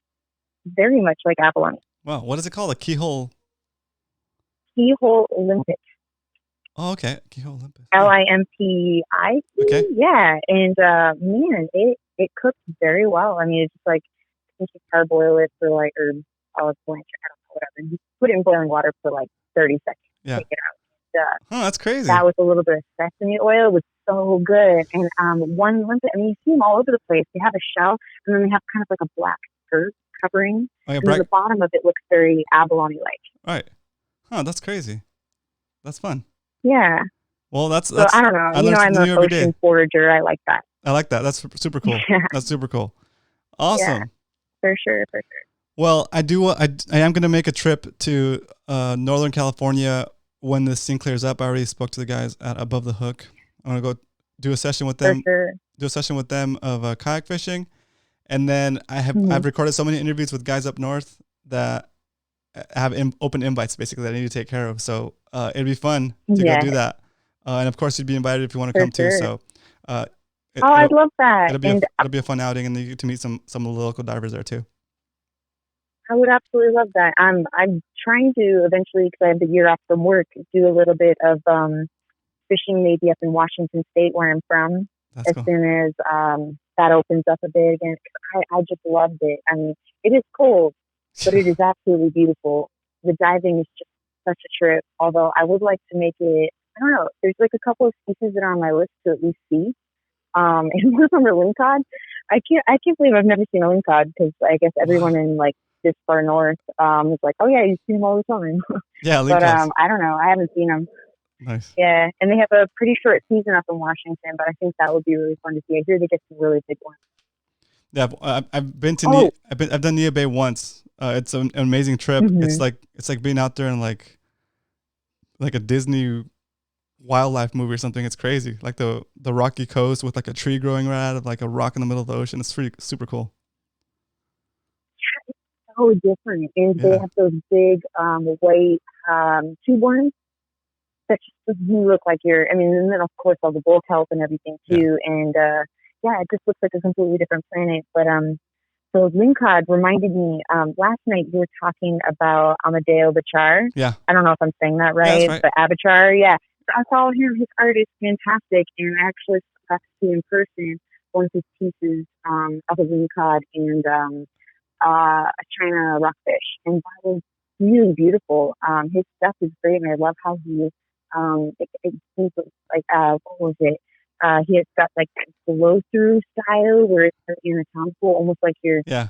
very much like abalone. Wow. What is it called? A keyhole? Keyhole limpet. Oh, okay. Keyhole limpet. Limpi. Okay. Yeah. And man, it cooks very well. I mean, it's just like, you can parboil it for like, or olive blanch, I don't know, whatever. You put it in boiling water for like 30 seconds. Yeah. Take it out. Oh, that's crazy. That with a little bit of sesame oil was so good. And one limpet, I mean, you see them all over the place. They have a shell, and then they have kind of like a black skirt covering. Oh, yeah, and then the bottom of it looks very abalone-like. Right. Huh, that's crazy. That's fun. Yeah. Well, that's so I don't know. You know, I'm an ocean forager. I like that. I like that. That's super cool. Yeah. That's super cool. Awesome. Yeah, for sure. Well, I am going to make a trip to Northern California when this thing clears up. I already spoke to the guys at Above the Hook. I'm going to go do a session with them. For sure. Do a session with them of kayak fishing, and then I've recorded so many interviews with guys up north that have open invites basically that I need to take care of. So it'd be fun to go do that. And of course, you'd be invited if you want to come too. So, I'd love that. It'll be a fun outing, and you get to meet some of the local divers there too. I would absolutely love that. I'm trying to eventually, because I have the year off from work, do a little bit of fishing maybe up in Washington State where I'm from. That's As cool. soon as that opens up a bit again, I just loved it. I mean, it is cold, but it is absolutely beautiful. The diving is just such a trip. Although I would like to make it. I don't know. There's like a couple of species that are on my list to at least see. And one of them are lingcod. I can't believe I've never seen a lingcod because I guess everyone in like this far north is like, oh yeah, you see them all the time. Yeah, But lingcods. I don't know. I haven't seen them. Nice. Yeah, and they have a pretty short season up in Washington, but I think that would be really fun to see. I hear they get some really big ones. Yeah, I've been to Oh. I've done Nia Bay once. It's an amazing trip. Mhm. It's like being out there in like a Disney wildlife movie or something. It's crazy. Like the rocky coast with like a tree growing right out of like a rock in the middle of the ocean. It's pretty super cool. So different, and they Yeah. have those big white tube worms that just you look like you're. I mean, and then of course all the bull kelp and everything too, and yeah, it just looks like a completely different planet. But so lingcod reminded me. Last night you were talking about Amadeo Bachar. Yeah. I don't know if I'm saying that Yeah, that's right, right. but Abachar, yeah. I follow him. His art is fantastic, and I actually got to see in person one of his pieces of a lingcod and a China rockfish, and that was really beautiful. His stuff is great, and I love how he it seems like what was it? He has got like blow through style where it's anatomical, almost like you're Yeah.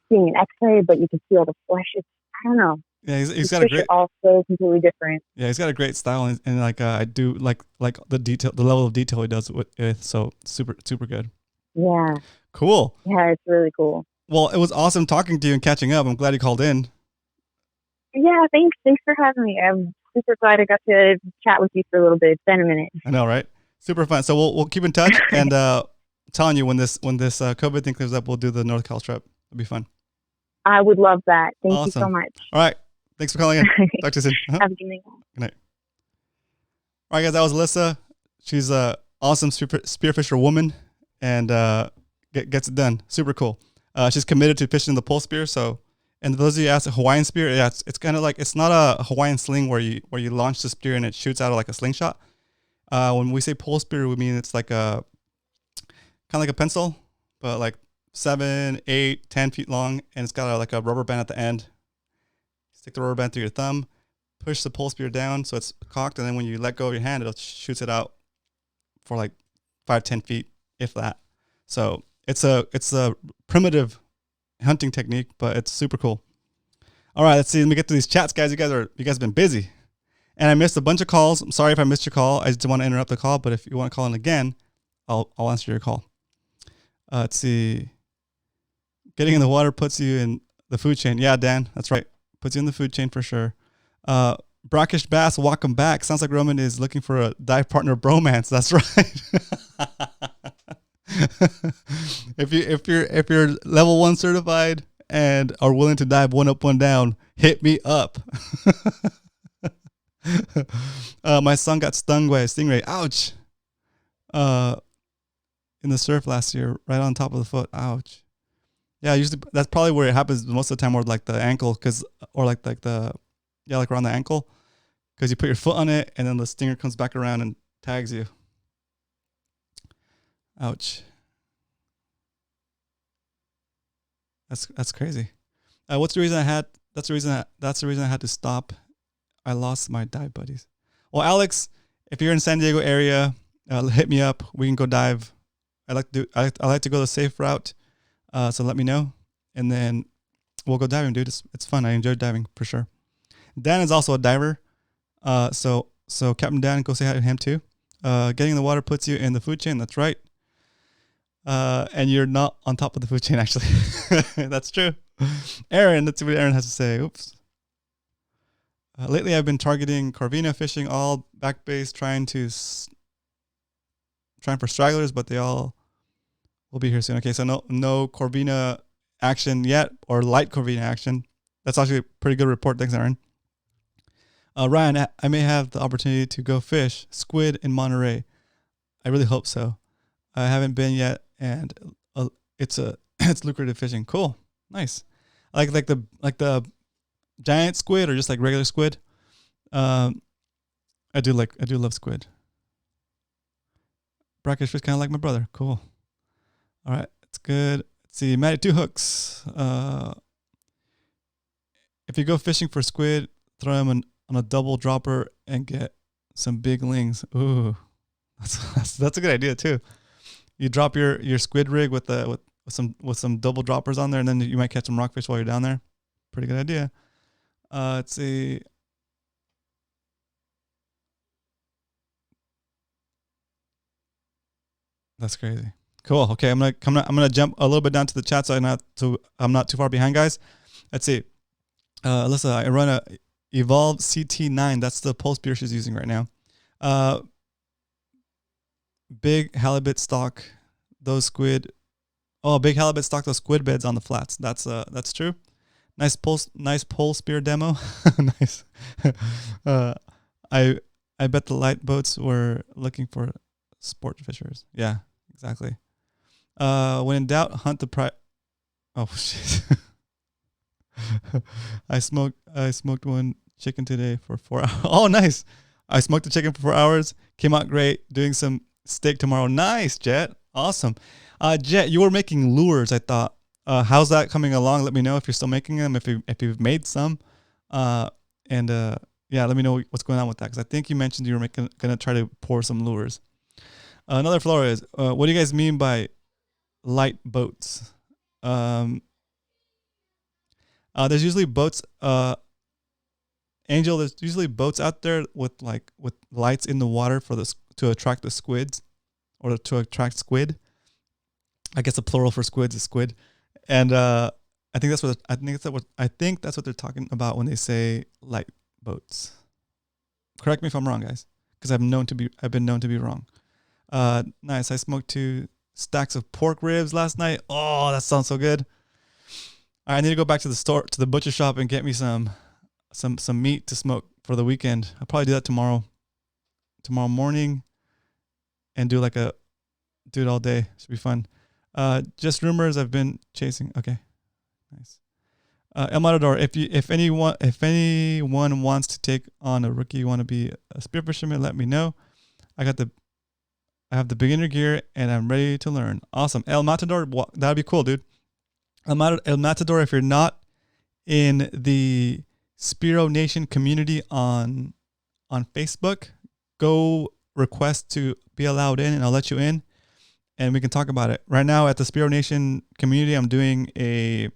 seeing an X-ray, but you can see all the flesh. I don't know. Yeah, he's His got a fish great are all so completely different. yeah, he's got a great style and like I do like the detail, the level of detail he does with so super good. Yeah, Cool. yeah, it's really cool. Well, it was awesome talking to you and catching up. I'm glad you called in. Yeah, thanks for having me. I'm super glad I got to chat with you for a little bit. It's been a minute. I know, right? Super fun. So we'll keep in touch and telling you when this COVID thing clears up, we'll do the North Cal trip. It'll be fun. I would love that. Thank you Awesome. so much. All right. Thanks for calling in. Talk to you soon. Have a good night. Good night. All right, guys. That was Alyssa. She's a awesome spearfisher woman and gets it done. Super cool. She's committed to fishing the pole spear. So, and those of you ask a Hawaiian spear, yeah, it's kind of like, it's not a Hawaiian sling where you launch the spear and it shoots out of like a slingshot. When we say pole spear, we mean it's like kind of like a pencil, but like 7, 8, 10 feet long, and it's got like a rubber band at the end. Stick the rubber band through your thumb, push the pole spear down so it's cocked, and then when you let go of your hand, it shoots it out for like 5, 10 feet, if that. So it's a primitive hunting technique, but it's super cool. All right, let's see. Let me get to these chats, guys. You guys have been busy, and I missed a bunch of calls. I'm sorry if I missed your call. I just didn't want to interrupt the call, but if you want to call in again, I'll answer your call. Let's see. Getting in the water puts you in the food chain. Yeah, Dan, that's right. Puts you in the food chain for sure. Brackish Bass, welcome back. Sounds like Roman is looking for a dive partner bromance. That's right. if you're level 1 certified and are willing to dive 1 up, 1 down, hit me up. My son got stung by a stingray. Ouch. In the surf last year, right on top of the foot. Ouch. Yeah, usually that's probably where it happens most of the time, or like the ankle, or like around the ankle, because you put your foot on it and then the stinger comes back around and tags you. Ouch. That's crazy. That's the reason I had to stop. I lost my dive buddies. Well, Alex, if you're in San Diego area, hit me up. We can go dive. I like to go the safe route. So let me know, and then we'll go diving, dude. It's fun. I enjoy diving for sure. Dan is also a diver. So Captain Dan, go say hi to him too. Getting in the water puts you in the food chain. That's right. And you're not on top of the food chain, actually. That's true. Aaron, let's see what Aaron has to say. Oops. Lately, I've been targeting Corvina fishing, all back base, trying for stragglers, but they all will be here soon. Okay, so no Corvina action yet, or light Corvina action. That's actually a pretty good report. Thanks, Aaron. Ryan, I may have the opportunity to go fish squid in Monterey. I really hope so. I haven't been yet, and it's lucrative fishing. Cool, nice. I like the giant squid or just like regular squid. I do love squid. brackish fish, kind of like my brother. Cool. All right, it's good. Let's see, Matty, 2 hooks. If you go fishing for squid, throw them on a double dropper and get some big lings. Ooh, that's a good idea too. You drop your squid rig with some double droppers on there, and then you might catch some rockfish while you're down there. Pretty good idea. Let's see. That's crazy. Cool. Okay, I'm gonna jump a little bit down to the chat so I'm not too far behind, guys. Let's see. Alyssa, I run a Evolve CT9. That's the pole spear she's using right now. Big halibut stock those squid. Oh, big halibut stock those squid beds on the flats. That's true. Nice pole spear demo. Nice. I bet the light boats were looking for sport fishers. Yeah, exactly. When in doubt, hunt the prize. Oh shit. I smoked one chicken today for 4 hours. Oh, nice. I smoked the chicken for 4 hours. Came out great. Doing some steak tomorrow. Nice, Jet. Awesome. Jet, you were making lures, I thought. How's that coming along? Let me know if you're still making them, if you've made some. Yeah, let me know what's going on with that, because I think you mentioned you were gonna try to pour some lures. Another Flores. What do you guys mean by light boats? There's usually boats. Angel, there's usually boats out there with lights in the water to attract the squids, or to attract squid. I guess the plural for squids is squid, and I think that's what they're talking about when they say light boats. Correct me if I'm wrong, guys, because I've been known to be wrong. Nice. I smoked 2 stacks of pork ribs last night. Oh, that sounds so good. All right, I need to go back to the butcher shop and get me some meat to smoke for the weekend. I'll probably do that tomorrow morning, and do it all day. Should be fun. Just rumors I've been chasing. Okay, nice. El Matador, if anyone wants to take on a rookie, want to be a spear fisherman, let me know. I have the beginner gear and I'm ready to learn. Awesome. El Matador, that'd be cool, dude. El Matador, if you're not in the Spiro Nation community on Facebook, go request to be allowed in and I'll let you in and we can talk about it. Right now at the Spiro Nation community, I'm doing a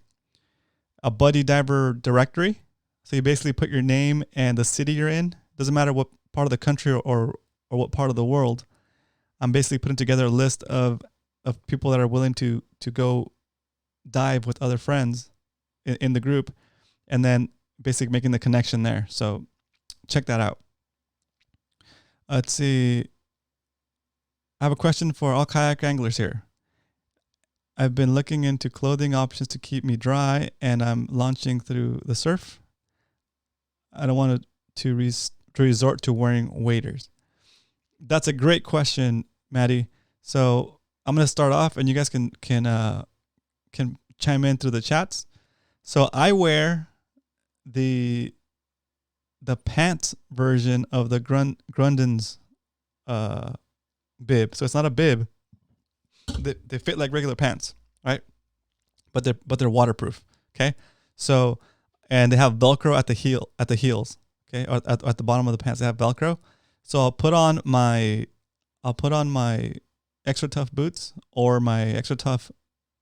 buddy diver directory. So you basically put your name and the city you're in. Doesn't matter what part of the country or what part of the world. I'm basically putting together a list of people that are willing to go dive with other friends in the group, and then basically making the connection there. So check that out. Let's see. I have a question for all kayak anglers here. I've been looking into clothing options to keep me dry, and I'm launching through the surf. I don't want to resort to wearing waders. That's a great question, Maddie. So I'm going to start off, and you guys can chime in through the chats. So I wear the pants version of the Grundon's bib. So it's not a bib. They fit like regular pants, right? But they're waterproof. Okay. So, and they have Velcro at the heels. Okay. Or at the bottom of the pants, they have Velcro. So I'll put on my extra tough boots or my extra tough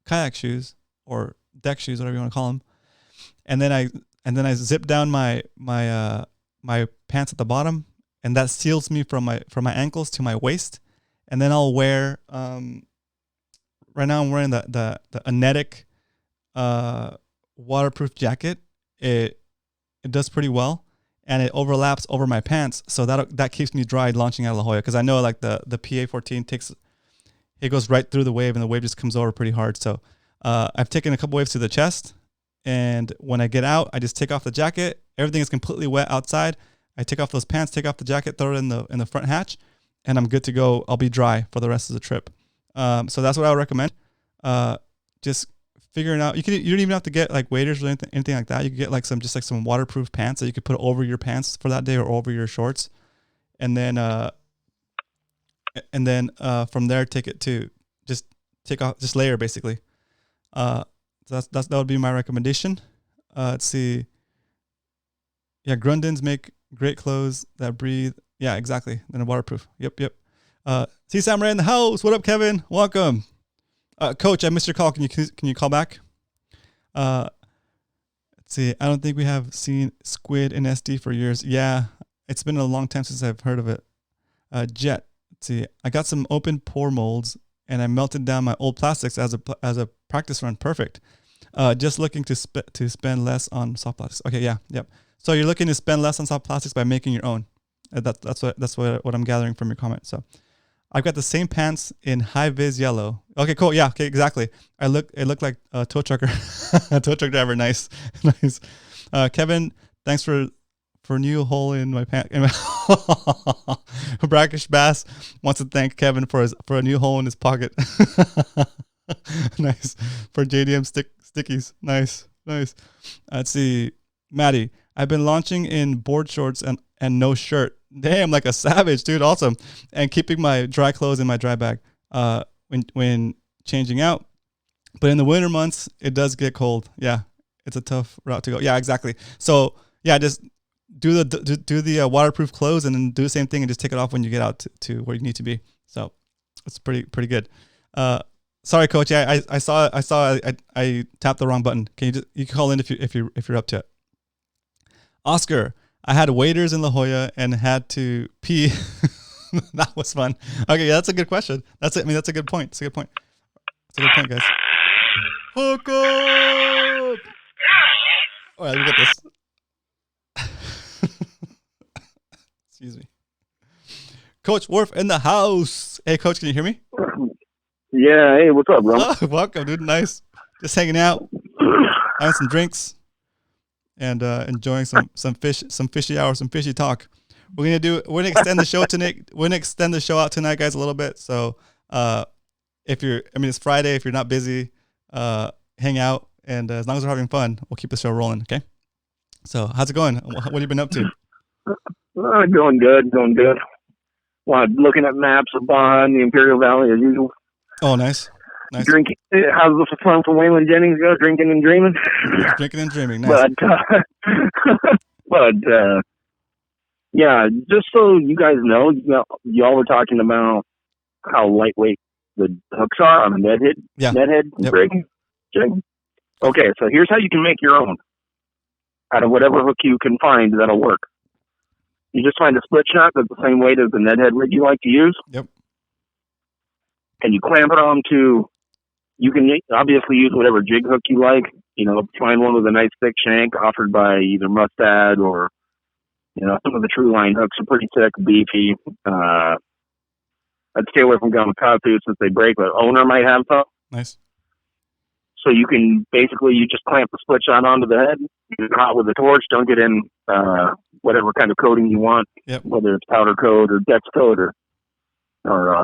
kayak shoes or deck shoes, whatever you want to call them. And then I zip down my pants at the bottom, and that seals me from my ankles to my waist. And then I'll wear right now I'm wearing the Anetic waterproof jacket. It does pretty well, and it overlaps over my pants, so that keeps me dry launching out of La Jolla, because I know like the PA14 goes right through the wave, and the wave just comes over pretty hard. So I've taken a couple waves to the chest, and when I get out, I just take off the jacket. Everything is completely wet outside. I take off those pants, take off the jacket, throw it in the front hatch, and I'm good to go. I'll be dry for the rest of the trip. So that's what I would recommend. Just figuring out, you don't even have to get like waders or anything like that. You could get like some waterproof pants that you could put over your pants for that day or over your shorts. And then and then from there take it to just layer basically. So that would be my recommendation. Let's see. Yeah, Grundens make great clothes that breathe. Yeah, exactly. And waterproof. Yep. See Samurai in the house. What up, Kevin? Welcome. Coach, I missed your call. Can you call back? Let's see. I don't think we have seen squid in SD for years. Yeah, it's been a long time since I've heard of it. Jet. Let's see. I got some open pore molds and I melted down my old plastics as a practice run. Perfect. Just looking to spend less on soft plastics. Okay, yeah, yep. So you're looking to spend less on soft plastics by making your own. That's what I'm gathering from your comment. So I've got the same pants in high vis yellow. Okay, cool. Yeah, okay, exactly. It looked like a tow trucker, a tow truck driver. Nice. Kevin, thanks for new hole in my pants. Brackish Bass wants to thank Kevin for a new hole in his pocket. Nice. For JDM stickies. Nice. Let's see. Maddie, I've been launching in board shorts and no shirt. Damn, like a savage, dude. Awesome. And keeping my dry clothes in my dry bag when changing out. But in the winter months, it does get cold. Yeah, it's a tough route to go. Yeah, exactly. So yeah, just do the waterproof clothes and then do the same thing and just take it off when you get out to where you need to be. So it's pretty good. Sorry, Coach. Yeah, I saw I tapped the wrong button. You can call in if you're up to it. Oscar, I had waiters in La Jolla and had to pee. That was fun. Okay, yeah, that's a good question. That's it. I mean, that's a good point. It's a good point, guys. Hook up. All right, let me get this. Excuse me. Coach Worf in the house. Hey, Coach, can you hear me? Yeah. Hey, what's up, bro? Oh, welcome, dude. Nice. Just hanging out, having some drinks, and enjoying some fishy hour, some fishy talk. We're gonna extend the show tonight. We're gonna extend the show out tonight, guys, a little bit. So, it's Friday. If you're not busy, hang out, and as long as we're having fun, we'll keep the show rolling. Okay. So, how's it going? What have you been up to? Going good. Well, looking at maps of Baja and the Imperial Valley as usual. Oh, nice. Drinking. How's the fun for Waylon Jennings go? Drinking and dreaming. Drinking and dreaming. Nice. But yeah, just so you guys know, y'all were talking about how lightweight the hooks are on a nethead rig. Okay, so here's how you can make your own out of whatever hook you can find that'll work. You just find a split shot that's the same weight as the nethead rig you like to use. Yep. And you clamp it onto. You can obviously use whatever jig hook you like. Find one with a nice thick shank offered by either Mustad or, some of the True Line hooks are pretty thick, beefy. I'd stay away from Gamakatsu since they break, but owner might have some. Nice. So you just clamp the split shot onto the head. You get hot with a torch. Don't get in whatever kind of coating you want, whether it's powder coat or Dex coat or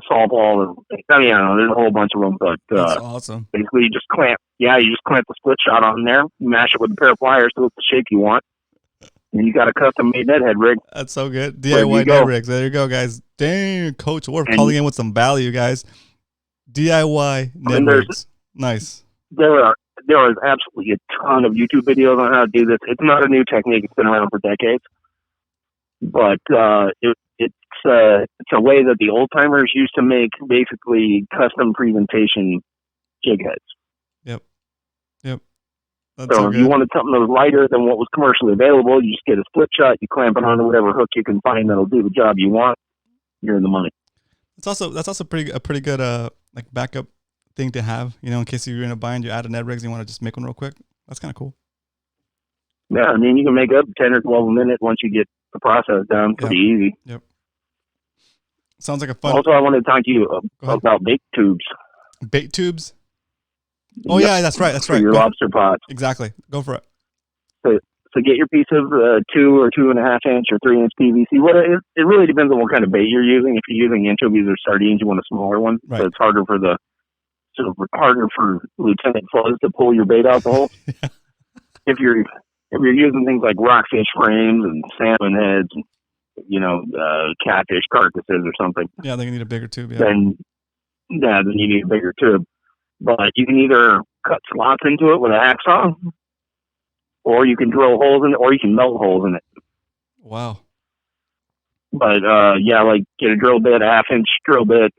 salt ball. There's a whole bunch of them. But that's awesome. Basically, you just clamp the split shot on there, mash it with a pair of pliers to the shape you want, and you got a custom made net head rig. That's so good. DIY net rigs. There you go, guys. Dang, Coach Worf calling in with some value, guys. DIY net rigs. Nice. There is absolutely a ton of YouTube videos on how to do this. It's not a new technique. It's been around for decades. But it's a way that the old timers used to make basically custom presentation jig heads. Yep. So if you wanted something that was lighter than what was commercially available, you just get a split shot, you clamp it onto whatever hook you can find that'll do the job you want. You're in the money. That's also a pretty good like backup thing to have. In case you're in a bind, you add a net rigs, and you want to just make one real quick. That's kind of cool. Yeah, you can make up 10 or 12 a minute once you get the process down. Pretty easy. Yep. Sounds like a fun. Also, I wanted to talk to you about bait tubes. Bait tubes? Oh, yeah, that's right. For your lobster pots. Exactly. Go for it. So get your piece of 2 or 2.5 inch or 3 inch PVC. It really depends on what kind of bait you're using. If you're using anchovies or sardines, you want a smaller one. Right. So it's harder for Lieutenant Fuzz to pull your bait out the hole. Yeah. If you're using things like rockfish frames and salmon heads, catfish carcasses or something. Yeah, they need a bigger tube. Yeah. Then you need a bigger tube. But you can either cut slots into it with a hacksaw, or you can drill holes in it, or you can melt holes in it. Wow. But get a drill bit, a 1/2-inch drill bit,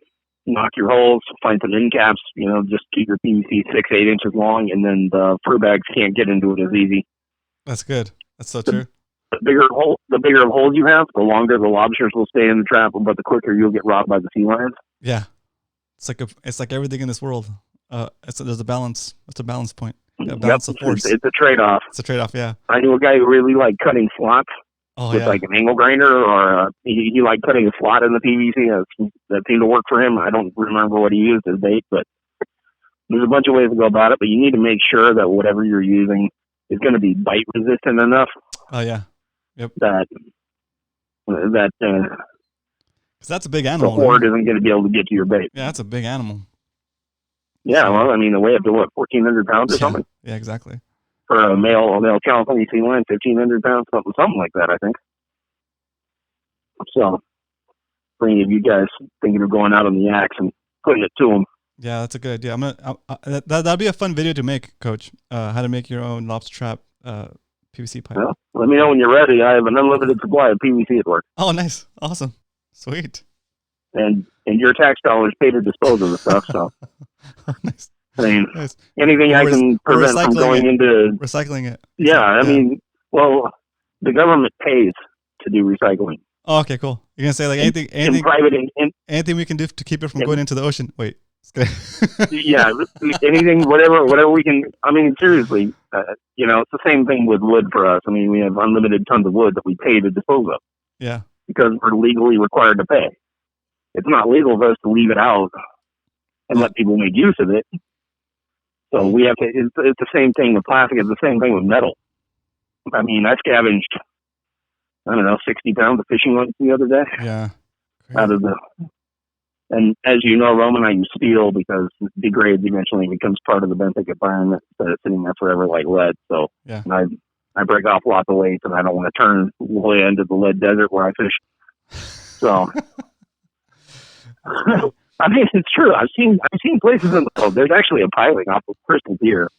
knock your holes, find some end caps. Just keep your PVC 6-8 inches long, and then the fruit bags can't get into it as easy. That's good. That's so true. The bigger holes you have, the longer the lobsters will stay in the trap, but the quicker you'll get robbed by the sea lions. Yeah, it's like everything in this world. There's a balance. It's a balance point. A balance of force. It's a trade-off. It's a trade-off. Yeah. I knew a guy who really liked cutting slots with like an angle grinder, or he liked cutting a slot in the PVC. That seemed to work for him. I don't remember what he used as bait, but there's a bunch of ways to go about it. But you need to make sure that whatever you're using is going to be bite resistant enough. Oh yeah. Yep. That because that's a big animal. The horde isn't going to be able to get to your bait. Yeah, that's a big animal. Yeah, well, they weigh up to 1,400 pounds or something. Yeah, exactly. For a male California sea lion, 1,500 pounds, something like that, I think. So, for any of you guys thinking of going out on the axe and putting it to them. Yeah, that's a good idea. That'd be a fun video to make, Coach. How to make your own lobster trap PVC pipe. Well, let me know when you're ready. I have an unlimited supply of PVC at work. Oh, nice. Awesome. Sweet. And your tax dollars pay to dispose of the stuff, so. Nice. I mean, nice. Anything I can prevent from going into... Recycling it. Yeah, I mean, well, the government pays to do recycling. Oh, okay, cool. You're going to say like anything anything we can do to keep it from going into the ocean? Wait. Yeah, anything, whatever we can... I mean, seriously, it's the same thing with wood for us. I mean, we have unlimited tons of wood that we pay to dispose of. Yeah. Because we're legally required to pay. It's not legal for us to leave it out and let people make use of it. So we have to, it's the same thing with plastic. It's the same thing with metal. I mean, I scavenged, 60 pounds of fishing weights the other day. Yeah. And as you know, Roman, I use steel because it degrades eventually and becomes part of the benthic environment instead of sitting there forever like lead. So yeah. I break off lots of weights, and I don't want to turn way into the lead desert where I fish. So, I mean, it's true. I've seen places in the world. There's actually a piling off of Crystal Pier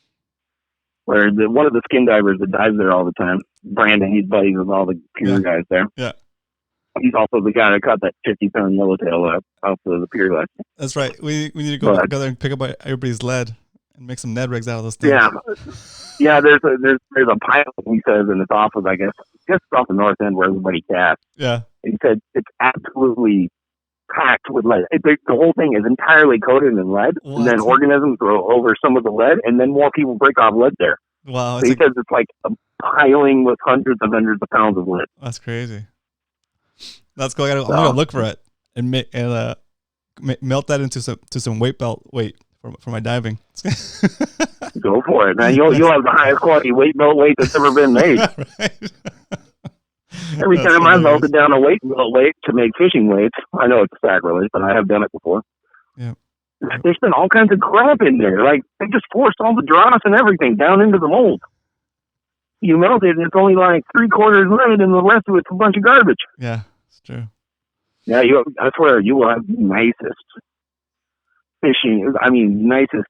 where one of the skin divers that dives there all the time, Brandon, he's buddies with all the pier guys there. Yeah. He's also the guy that caught that 50-pound yellowtail out of the pier last night. That's right. We need to go there and pick up everybody's lead and make some Ned rigs out of those things. Yeah. There's a pile, he says, and it's off of, I guess it's off the north end where everybody casts. Yeah. He said it's absolutely packed with lead. The whole thing is entirely coated in lead, and then organisms grow over some of the lead, and then more people break off lead there. Wow. So he says it's like a piling with hundreds of pounds of lead. That's crazy. That's cool. I'm gonna look for it and melt that into some weight belt for my diving. Go for it, man. You'll have the highest quality weight belt weight that's ever been made. Right. Every time I melted down a weight belt weight to make fishing weights, I know it's sacrilege, but I have done it before. Yeah. There's been all kinds of crap in there. Like, they just forced all the dross and everything down into the mold. You melt it, and it's only like 3/4 lead, and the rest of it's a bunch of garbage. Yeah, it's true. Yeah, I swear, you will have the nicest nicest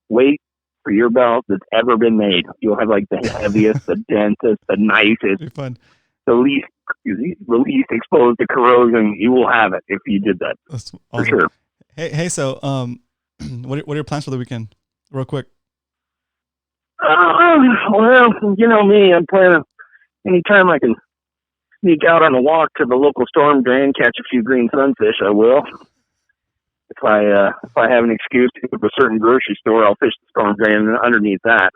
weight for your belt that's ever been made. You'll have like the heaviest, the densest, the nicest. It'll be fun. The least exposed to corrosion. You will have it if you did that. That's awesome. For sure. Hey, so what are your plans for the weekend? Real quick. Well, you know me. I'm planning anytime I can sneak out on a walk to the local storm drain, catch a few green sunfish, I will. If I have an excuse to go to a certain grocery store, I'll fish the storm drain underneath that.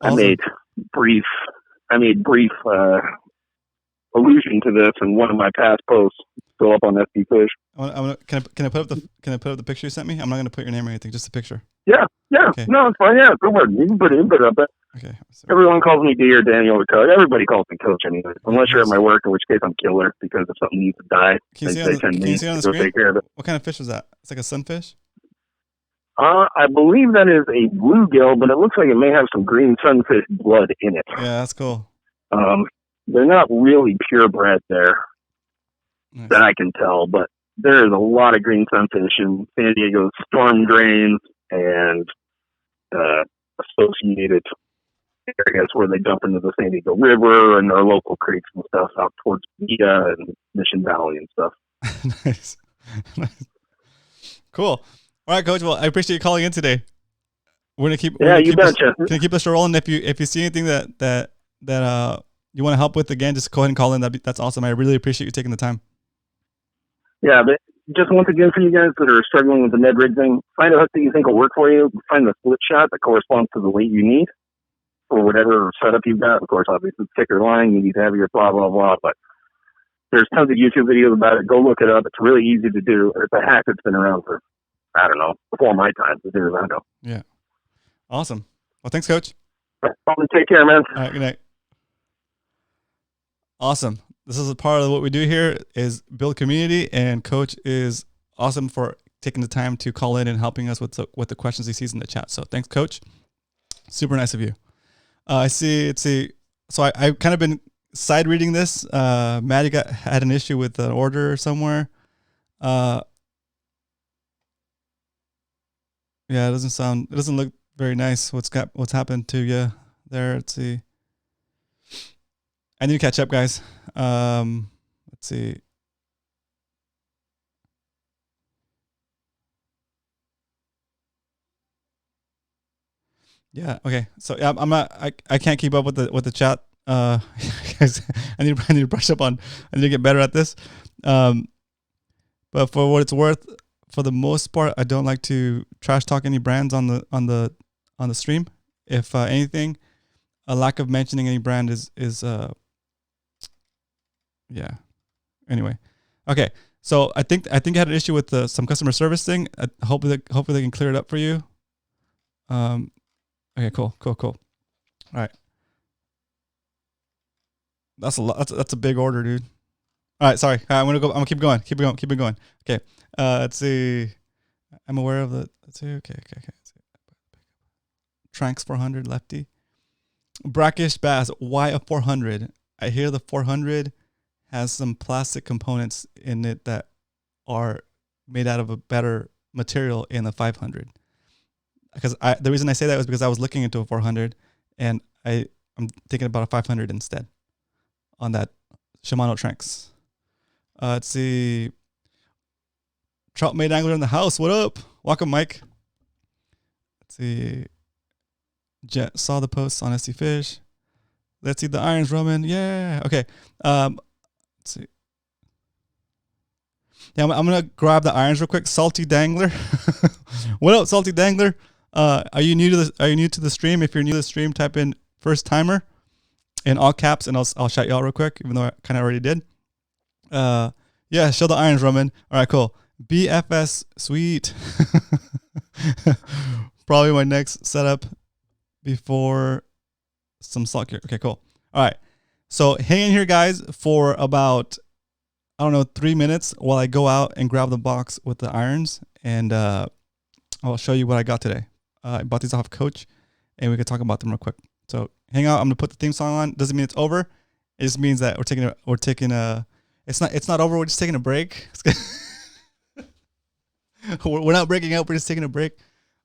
Awesome. I made brief allusion to this in one of my past posts. Go up on FB Fish. Can I put up the picture you sent me? I'm not going to put your name or anything, just a picture. Yeah. Okay. No, it's fine. Yeah, go ahead. You can put it up. Okay. Everyone calls me D or Daniel or Coach. Everybody calls me Coach anyway, unless you're at my work, in which case I'm Killer, because if something needs to die, can you see on the screen? Take care of it. What kind of fish is that? It's like a sunfish? I believe that is a bluegill, but it looks like it may have some green sunfish blood in it. Yeah, that's cool. they're not really purebred there Nice. that I can tell, but there's a lot of green sunfish in San Diego's storm drains and associated areas where they dump into the San Diego River and our local creeks and stuff out towards Vita and Mission Valley and stuff. Nice. Nice. Cool. All right, Coach. Well, I appreciate you calling in today. We're gonna keep. Yeah, you betcha. Can keep the show rolling. If you see anything that you want to help with, again, just go ahead and call in. That's awesome. I really appreciate you taking the time. Yeah, but just once again, for you guys that are struggling with the Ned rig thing, find a hook that you think will work for you. Find the split shot that corresponds to the weight you need for whatever setup you've got. Of course, obviously, thicker line, you need heavier, blah, blah, blah. But there's tons of YouTube videos about it. Go look it up. It's really easy to do. It's a hack that's been around for, I don't know, before my time, as near as I know. Yeah. Awesome. Well, thanks, Coach. Take care, man. All right, good night. Awesome. This is a part of what we do here is build community, and Coach is awesome for taking the time to call in and helping us with the questions he sees in the chat. So thanks, Coach. Super nice of you. I see. So I've kind of been side reading this. Maddie had an issue with an order somewhere. Yeah, it doesn't look very nice. What's happened to you there? Let's see. I need to catch up, guys. Let's see. Yeah. Okay. So yeah, I can't keep up with the chat. Guys, I need to brush up on. I need to get better at this. But for what it's worth, for the most part, I don't like to trash talk any brands on the stream. If anything, a lack of mentioning any brand is yeah. Anyway, okay. So I think I had an issue with some customer service thing. Hopefully they can clear it up for you. Okay. Cool. All right. That's a lot. That's a big order, dude. All right. Sorry. I'm gonna keep going. Keep it going. Okay. Let's see. I'm aware of the. Let's see. Okay. Tranks 400 lefty. Brackish bass. Why a 400? I hear the 400 has some plastic components in it that are made out of a better material in the 500. Because the reason I say that was because I was looking into a 400 and I'm thinking about a 500 instead on that Shimano Tranks. Let's see. Trout made angler in the house. What up? Welcome, Mike. Let's see. Jet saw the posts on SC Fish. Let's see the irons, Roman. Yeah. Okay. Let's see. Yeah, I'm gonna grab the irons real quick. Salty Dangler. What up, Salty Dangler? Are you new to the stream? If you're new to the stream, type in first timer in all caps, and I'll shout you out real quick, even though I kind of already did. Yeah, show the irons, Roman. All right, cool. BFS, sweet. Probably my next setup before some salt gear. Okay, cool. All right. So hang in here, guys, for about, 3 minutes while I go out and grab the box with the irons, and I'll show you what I got today. I bought these off Coach, and we can talk about them real quick. So hang out. I'm gonna put the theme song on. Doesn't mean it's over. It just means that it's not over. We're just taking a break. We're not breaking up. We're just taking a break.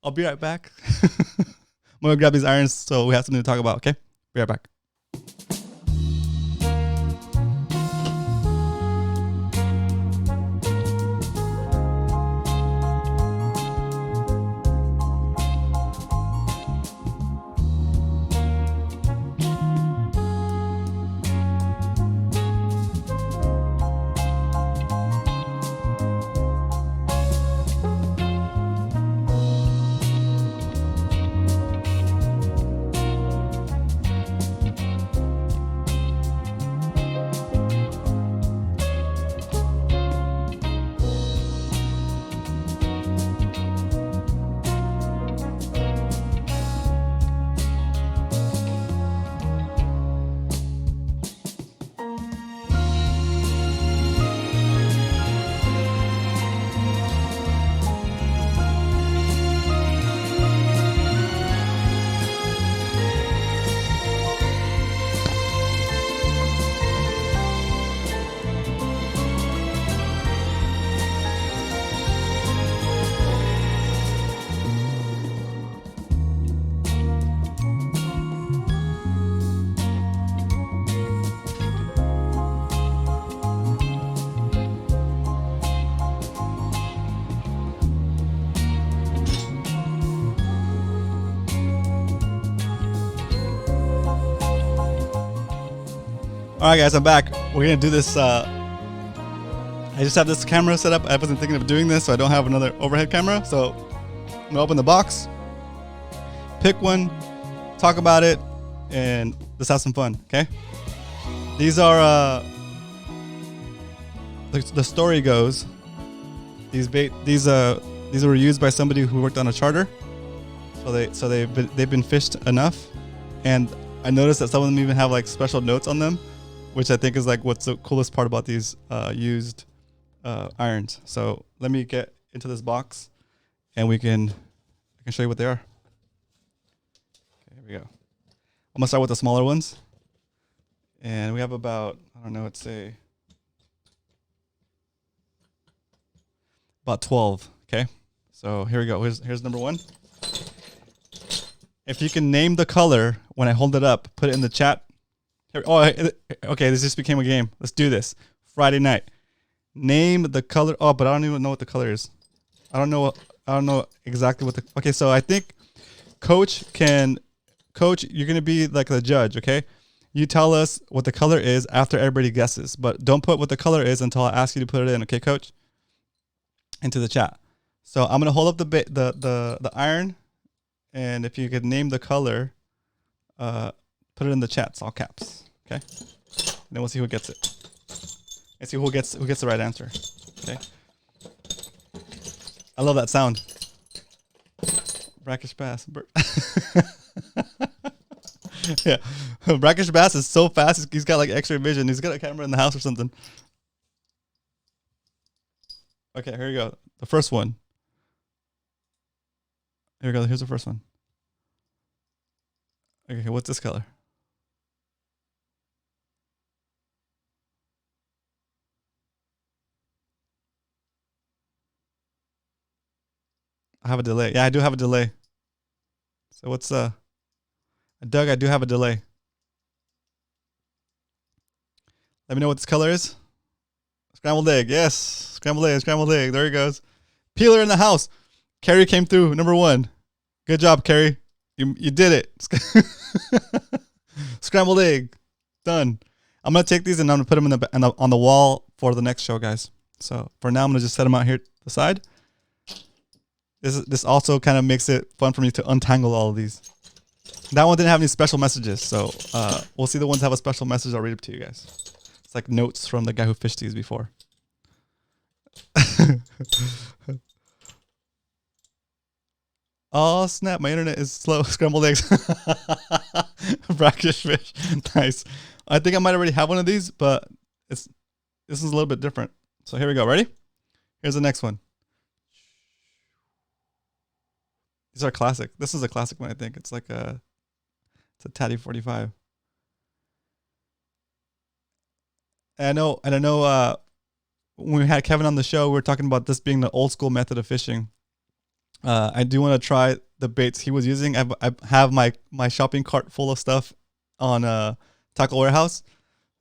I'll be right back. I'm gonna grab these irons so we have something to talk about. Okay, be right back. All right, guys, I'm back. We're gonna do this. I just have this camera set up. I wasn't thinking of doing this, so I don't have another overhead camera. So I'm gonna open the box, pick one, talk about it, and let's have some fun. Okay? These are the story goes. These were used by somebody who worked on a charter. So they've been fished enough, and I noticed that some of them even have like special notes on them, which I think is like what's the coolest part about these used irons. So let me get into this box, and I can show you what they are. Okay, here we go. I'm gonna start with the smaller ones, and we have about, I don't know, let's say about 12. Okay, so here we go. Here's number one. If you can name the color when I hold it up, put it in the chat. Here, okay, this just became a game. Let's do this. Friday night. Name the color. Oh, but I don't even know what the color is. I don't know exactly what the. Okay, so I think Coach, you're gonna be like the judge. Okay, you tell us what the color is after everybody guesses, but don't put what the color is until I ask you to put it in. Okay, Coach, into the chat. So I'm gonna hold up the iron. And if you could name the color, put it in the chats, all caps. Okay. And then we'll see who gets it. And see who gets the right answer. Okay. I love that sound. Brackish bass. Yeah. Brackish bass is so fast. He's got like X-ray vision. He's got a camera in the house or something. Okay, here we go. The first one. Here we go. Here's the first one. Okay, what's this color? I have a delay. Yeah, I do have a delay. So what's Doug, I do have a delay. Let me know what this color is. Scrambled egg. Yes. Scrambled egg. Scrambled egg. There he goes. Peeler in the house. Carrie came through. Number one. Good job, Carrie. You did it. Scrambled egg. Done. I'm going to take these and I'm going to put them on the wall for the next show, guys. So for now, I'm going to just set them out here to the side. This also kind of makes it fun for me to untangle all of these. That one didn't have any special messages, so we'll see the ones that have a special message. I'll read it to you guys. It's like notes from the guy who fished these before. Oh snap! My internet is slow. Scrambled eggs. Brackish fish. Nice. I think I might already have one of these, but this is a little bit different. So here we go. Ready? Here's the next one. These are classic. This is a classic one, I think. It's like it's a Tatty 45. And I know when we had Kevin on the show, we were talking about this being the old school method of fishing. I do want to try the baits he was using. I have my shopping cart full of stuff on Tackle Warehouse.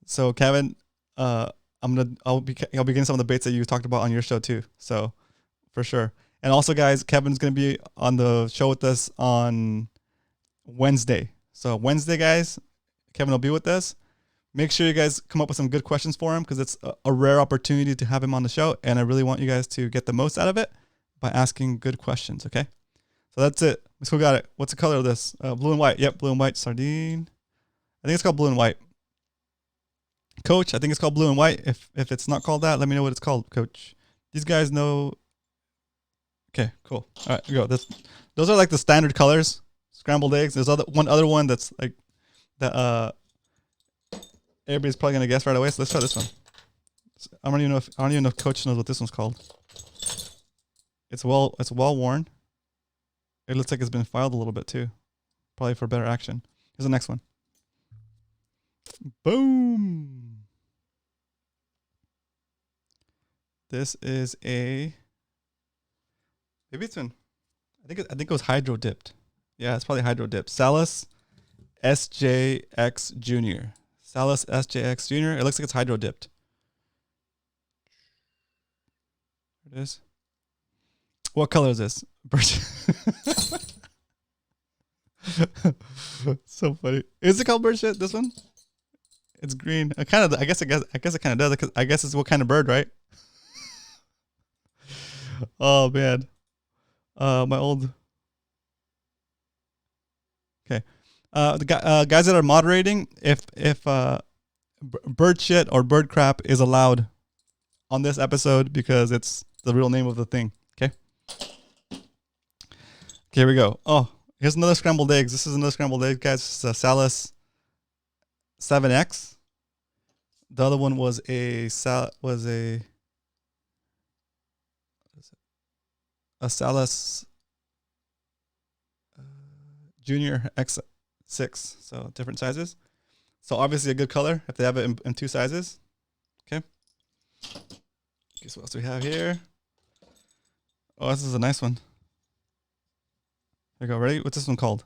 So Kevin, I'll be getting some of the baits that you talked about on your show too. So for sure. And also, guys, Kevin's gonna be on the show with us on Wednesday. So Wednesday, guys, Kevin will be with us. Make sure you guys come up with some good questions for him, because it's a rare opportunity to have him on the show, and I really want you guys to get the most out of it by asking good questions. Okay, so that's it. Let's go. Got it. What's the color of this? Blue and white. Yep, blue and white sardine. I think it's called blue and white. Coach, I think it's called blue and white. If it's not called that, let me know what it's called, Coach. These guys know. Okay, cool. All right, we go. Those are like the standard colors. Scrambled eggs. There's one other one that's like that. Everybody's probably gonna guess right away. So let's try this one. I don't even know if Coach knows what this one's called. It's well worn. It looks like it's been filed a little bit too, probably for better action. Here's the next one. Boom. This is maybe it's been. I think it was hydro dipped. Yeah, it's probably hydro dipped. Salus SJX Junior. Salus SJX Junior. It looks like it's hydro dipped. There it is. What color is this? So funny. Is it called bird shit? This one? It's green. I guess it kind of does, because I guess it's what kind of bird, right? Oh man. My old. Okay. The guys that are moderating, if bird shit or bird crap is allowed on this episode, because it's the real name of the thing. Okay. Here we go. Oh, here's another scrambled eggs. This is another scrambled egg, guys. This is a Salas 7X. The other one was a Salas Junior X6. So different sizes. So obviously a good color if they have it in two sizes. Okay. Guess what else do we have here? Oh, this is a nice one. There you go. Ready? What's this one called?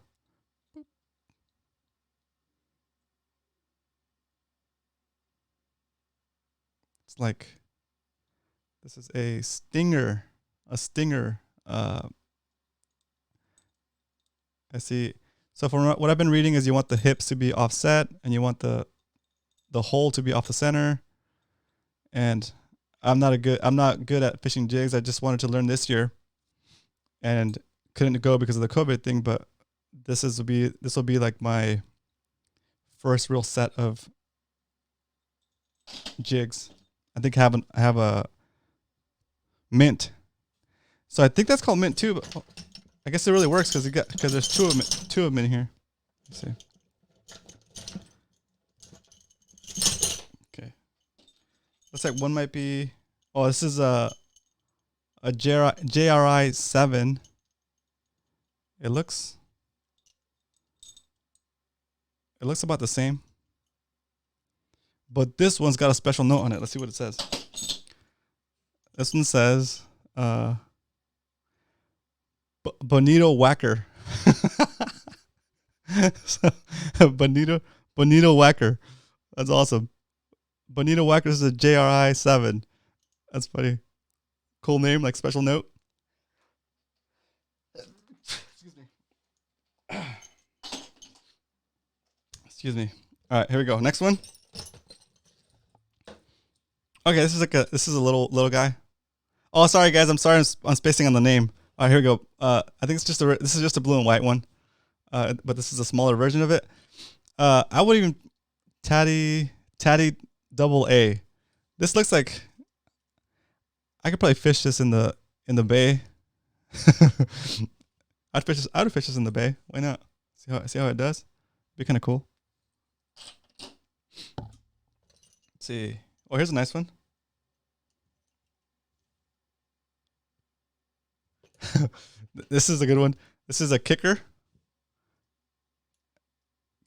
It's like, this is a stinger. A stinger. I see. So from what I've been reading is you want the hips to be offset, and you want the hole to be off the center. And I'm not good at fishing jigs. I just wanted to learn this year, and couldn't go because of the COVID thing. But this will be like my first real set of jigs. I think I have a mint. So I think that's called mint too. But I guess it really works because there's two of them in here. Let's see. Okay. Looks like one might be. Oh, this is a JRI 7. It looks about the same. But this one's got a special note on it. Let's see what it says. This one says Bonito Whacker. So, Bonito Whacker. That's awesome. Bonito Whacker is a JRI 7. That's funny. Cool name, like special note. Excuse me. Excuse me. All right, here we go. Next one. Okay, this is a little guy. Oh, sorry guys. I'm sorry. I'm spacing on the name. All right, here we go. I think this is just a blue and white one. But this is a smaller version of it. I would even Tatty double A. This looks like I could probably fish this in the bay. I'd fish this in the bay. Why not? See how it does? Be kind of cool. Let's see. Oh, here's a nice one. This is a good one. This is a kicker.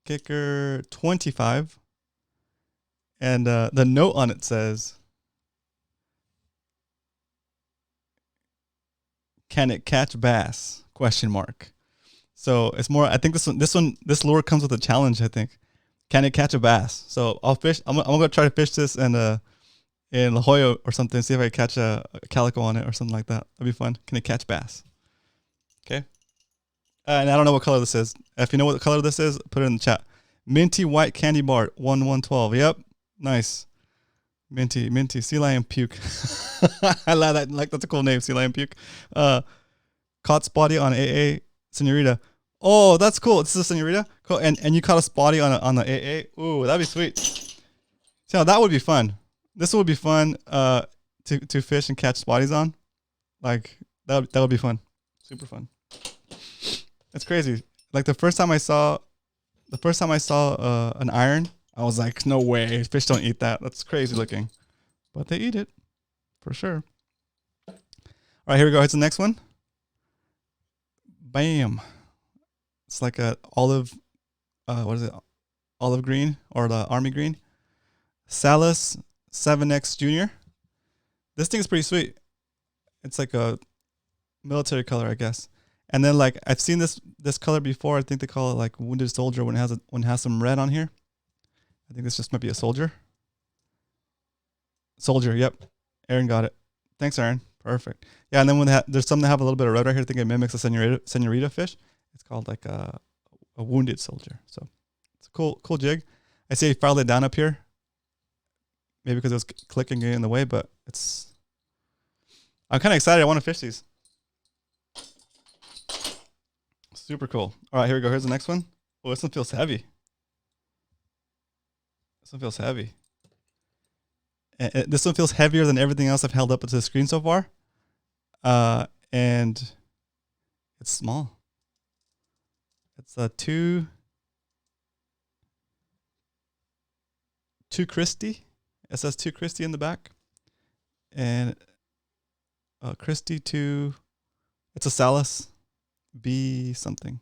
Kicker 25. And the note on it says, "Can it catch bass?" Question mark. So it's more. I think this lure comes with a challenge. I think. Can it catch a bass? So I'll fish. I'm gonna try to fish this in La Jolla or something. See if I catch a calico on it or something like that. That'd be fun. Can it catch bass? Okay. And I don't know what color this is. If you know what color this is, put it in the chat. Minty white candy bar 1112. Yep. Nice. Minty. Sea lion puke. I love that. Like, that's a cool name. Sea lion puke. Caught spotty on AA Senorita. Oh, that's cool. This is a Senorita. Cool. And you caught a spotty on the AA. Ooh, that'd be sweet. So that would be fun. This would be fun to fish and catch spotties on. Like that would be fun. Super fun. It's crazy. Like the first time I saw an iron, I was like, no way, fish don't eat that. That's crazy looking. But they eat it for sure. All right, here we go. Here's the next one. Bam. It's like a olive, what is it? Olive green or the army green. Salas 7X Junior. This thing is pretty sweet. It's like a military color, I guess. And then like I've seen this color before. I think they call it like wounded soldier when it has some red on here. I think this just might be a soldier. Soldier, yep. Aaron got it. Thanks, Aaron. Perfect. Yeah, and then when there's some that have a little bit of red right here. I think it mimics a senorita fish. It's called like a wounded soldier. So it's a cool jig. I see I filed it down up here. Maybe because it was clicking in the way, but I'm kind of excited. I want to fish these. Super cool. All right, here we go. Here's the next one. Oh, this one feels heavy. This one feels heavy. And this one feels heavier than everything else I've held up to the screen so far. And it's small. It's a two Christie. It says 2 Christie in the back. And Christie 2. It's a Salas. B something.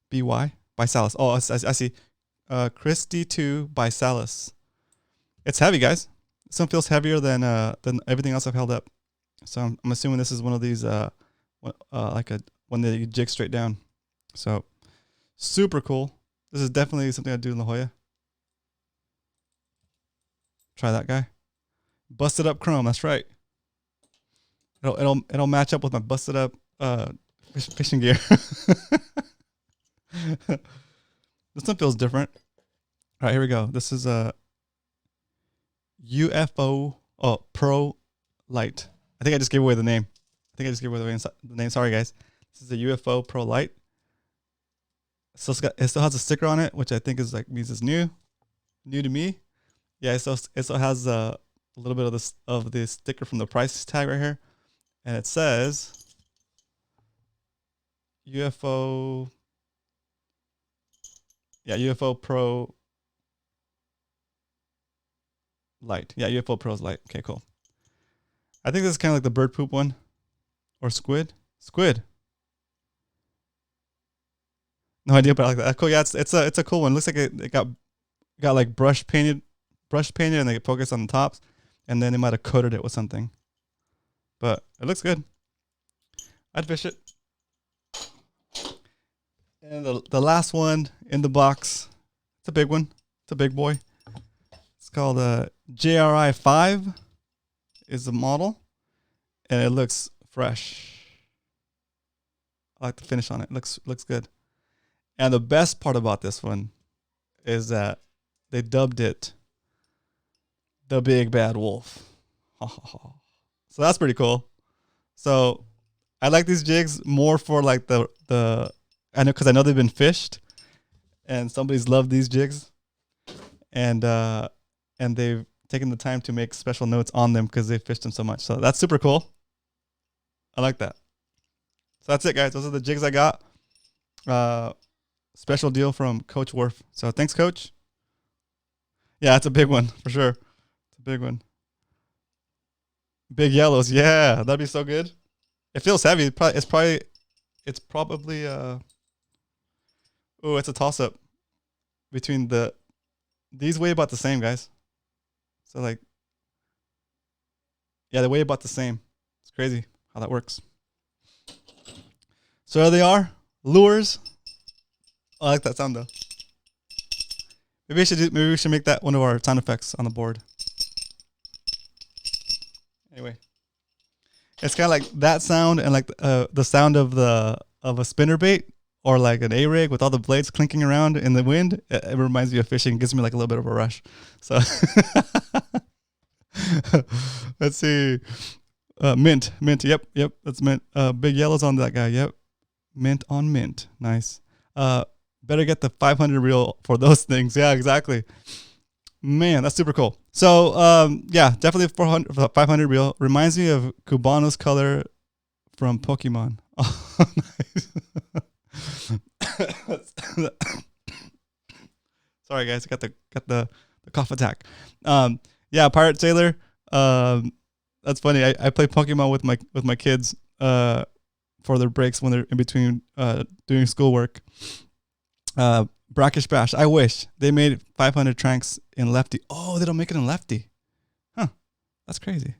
BY? By Salas. Oh, I see. Christie 2 by Salas. It's heavy, guys. This one feels heavier than everything else I've held up. So I'm assuming this is one of these like one that you jig straight down. So super cool. This is definitely something I'd do in La Jolla. Try that guy. Busted up chrome. That's right. It'll match up with my busted up fishing gear. This one feels different. All right, here we go. This is a UFO Pro Light. I think I just gave away the name. The name. Sorry, guys. This is a UFO Pro Light. It still has a sticker on it, which I think is means it's new to me. Yeah, it still has a little bit of the sticker from the price tag right here, and it says UFO. Yeah, UFO Pro Light. Yeah, UFO Pro's Light. Okay, cool. I think this is kind of like the bird poop one, or squid. No idea, but I like that. Cool. Yeah, it's a cool one. Looks like it got like brush painted, and they focused on the tops, and then they might have coated it with something. But it looks good. I'd fish it. And the last one in the box, it's a big one. It's a big boy. It's called JRI 5 is the model, and it looks fresh. I like the finish on it. Looks good. And the best part about this one is that they dubbed it the Big Bad Wolf. So that's pretty cool. So I like these jigs more for like the I know, because I know they've been fished, and somebody's loved these jigs, and they've taken the time to make special notes on them because they fished them so much. So that's super cool. I like that. So that's it, guys. Those are the jigs I got. Special deal from Coach Worf. So thanks, Coach. Yeah, it's a big one for sure. It's a big one. Big yellows. Yeah, that'd be so good. It feels heavy. It's probably it's a toss up between these weigh about the same, guys. So like, yeah, they weigh about the same. It's crazy how that works. So there they are, lures. I like that sound though. Maybe we should make that one of our sound effects on the board. Anyway, it's kind of like that sound and like the sound of a spinnerbait or like an A-rig with all the blades clinking around in the wind. It reminds me of fishing. It gives me like a little bit of a rush. So let's see. Mint. Yep. That's mint. Big yellows on that guy. Yep. Mint on mint. Nice. Better get the 500 reel for those things. Yeah, exactly. Man, that's super cool. So, yeah, definitely 500 reel. Reminds me of Cubano's color from Pokemon. Oh, nice. Sorry, guys. I got the cough attack. Yeah, Pirate Sailor. That's funny. I play Pokemon with my kids for their breaks when they're in between doing schoolwork. Brackish Bash. I wish they made 500 tranks in lefty. Oh, they don't make it in lefty. Huh. That's crazy.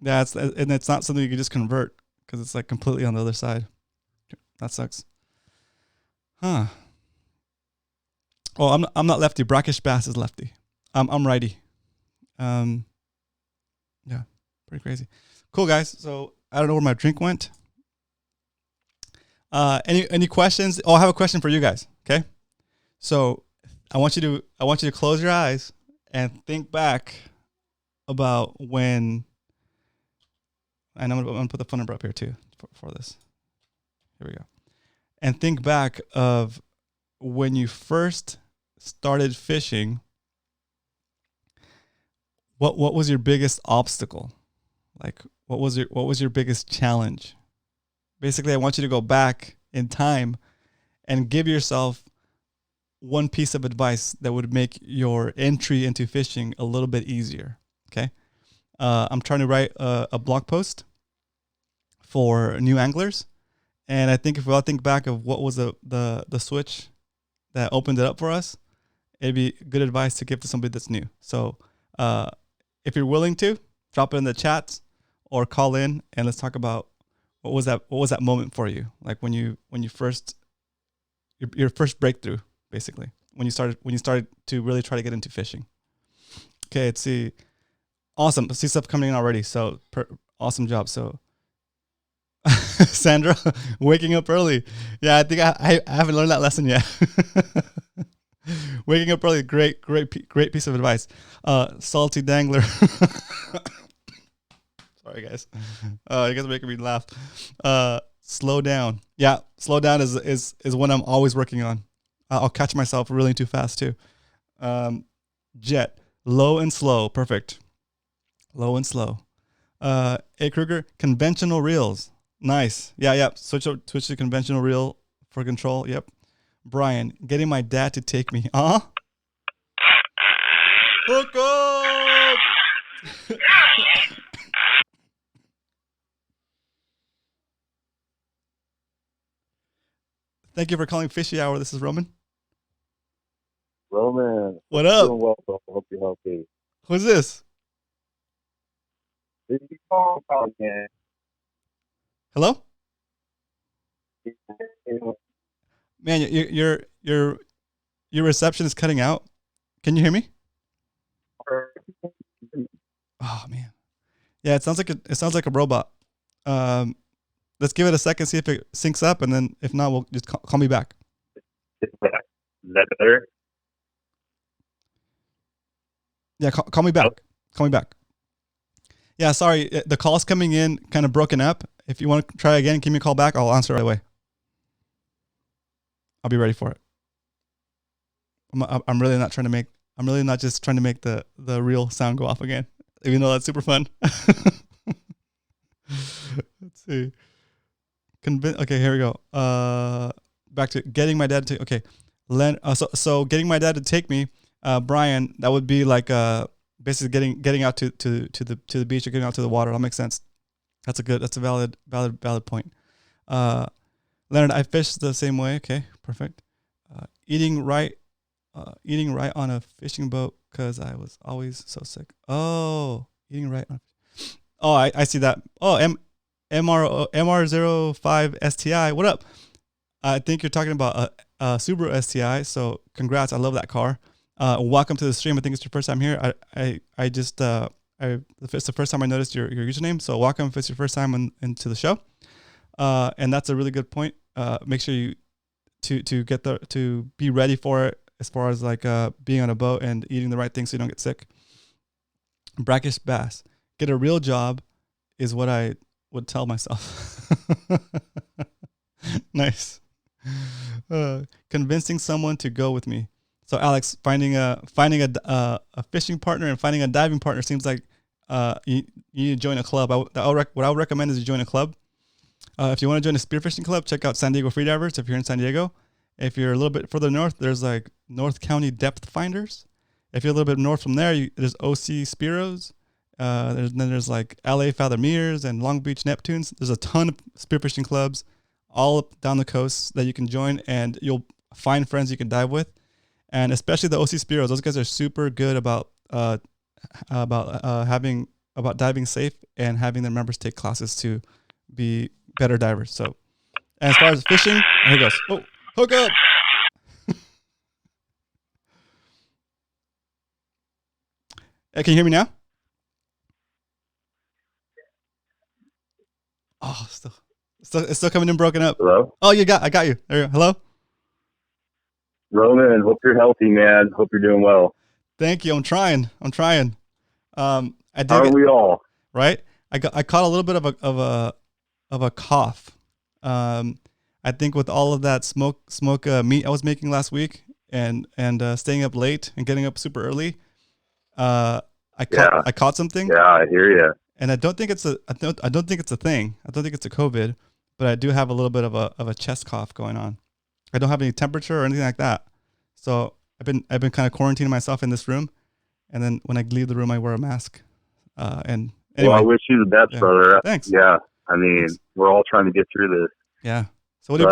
Yeah, it's not something you can just convert because it's like completely on the other side. That sucks. Huh. Oh, I'm not lefty. Brackish Bass is lefty. I'm righty. Yeah, pretty crazy. Cool, guys. So I don't know where my drink went. Any questions? Oh, I have a question for you guys. Okay. So I want you to close your eyes and think back about when. And I'm gonna put the phone number up here too for this. Here we go. And think back of when you first started fishing. What was your biggest obstacle? Like what was your biggest challenge? Basically, I want you to go back in time and give yourself one piece of advice that would make your entry into fishing a little bit easier. Okay. I'm trying to write a blog post for new anglers. And I think if we all think back of what was the switch that opened it up for us, it'd be good advice to give to somebody that's new. So if you're willing to, drop it in the chats or call in and let's talk about what was that moment for you? Like when you first your first breakthrough, basically. When you started to really try to get into fishing. Okay, let's see. Awesome. I see stuff coming in already. So awesome job. So Sandra, waking up early. Yeah, I think I haven't learned that lesson yet. Waking up early, great piece of advice. Salty dangler. Sorry, guys. You guys are making me laugh. Slow down. Yeah, slow down is one I'm always working on. I'll catch myself reeling too fast too. Jet, low and slow. Perfect. Low and slow. A. Kruger, conventional reels. Nice. Yeah. Switch to conventional reel for control. Yep. Brian, getting my dad to take me. Hook up! Thank you for calling Fishy Hour. This is Roman. Roman. What up? Doing well, bro. Hope you're healthy. Who's this? Did you call again? Hello? Man, your reception is cutting out. Can you hear me? Oh man. Yeah, it sounds like a robot. Let's give it a second, see if it syncs up, and then if not, we'll just call me back. Is that better? Yeah, call me back. Hello? Call me back. Yeah, sorry, the call's coming in kind of broken up. If you want to try again, give me a call back. I'll answer right away. I'll be ready for it. I'm really not just trying to make the real sound go off again, even though that's super fun. Let's see. Okay, here we go. Back to getting my dad to. Okay, so getting my dad to take me, Brian. That would be like basically getting out to the beach or getting out to the water. That makes sense. That's a valid point. Leonard, I fish the same way. Okay, perfect. Eating right on a fishing boat because I was always so sick. Oh, eating right on. Oh, I see that. Oh, MR05 STI. What up? I think you're talking about a Subaru STI. So congrats. I love that car. Welcome to the stream. I think it's your first time here. It's the first time I noticed your username. So welcome if it's your first time into the show. And that's a really good point. Make sure you to be ready for it as far as like being on a boat and eating the right things so you don't get sick. Brackish bass. Get a real job is what I would tell myself. Nice. Convincing someone to go with me. So Alex, finding a fishing partner and finding a diving partner seems like you need to join a club. What I would recommend is you join a club. If you want to join a spearfishing club, check out San Diego Freedivers if you're in San Diego. If you're a little bit further north, there's like North County Depth Finders. If you're a little bit north from there, there's OC Spiros. There's like LA Fathom Mears and Long Beach Neptunes. There's a ton of spearfishing clubs all up down the coast that you can join, and you'll find friends you can dive with. And especially the OC Spiros, those guys are super good about diving safe and having their members take classes to be better divers. So, and as far as fishing, here he goes. Oh, hook up. Hey, can you hear me now? Oh, it's still coming in broken up. Hello? Oh, I got you. There you go. Hello? Roman, hope you're healthy, man. Hope you're doing well. Thank you. I'm trying. I did. Aren't we all? Right. I caught a little bit of a cough. I think with all of that smoke meat I was making last week, and staying up late and getting up super early, I caught something. Yeah, I hear you. And I don't think it's a thing. I don't think it's a COVID, but I do have a little bit of a chest cough going on. I don't have any temperature or anything like that. So I've been kind of quarantining myself in this room, and then when I leave the room, I wear a mask. And anyway, well, I wish you the best, brother. Thanks. Yeah, I mean, we're all trying to get through this. Yeah. So what do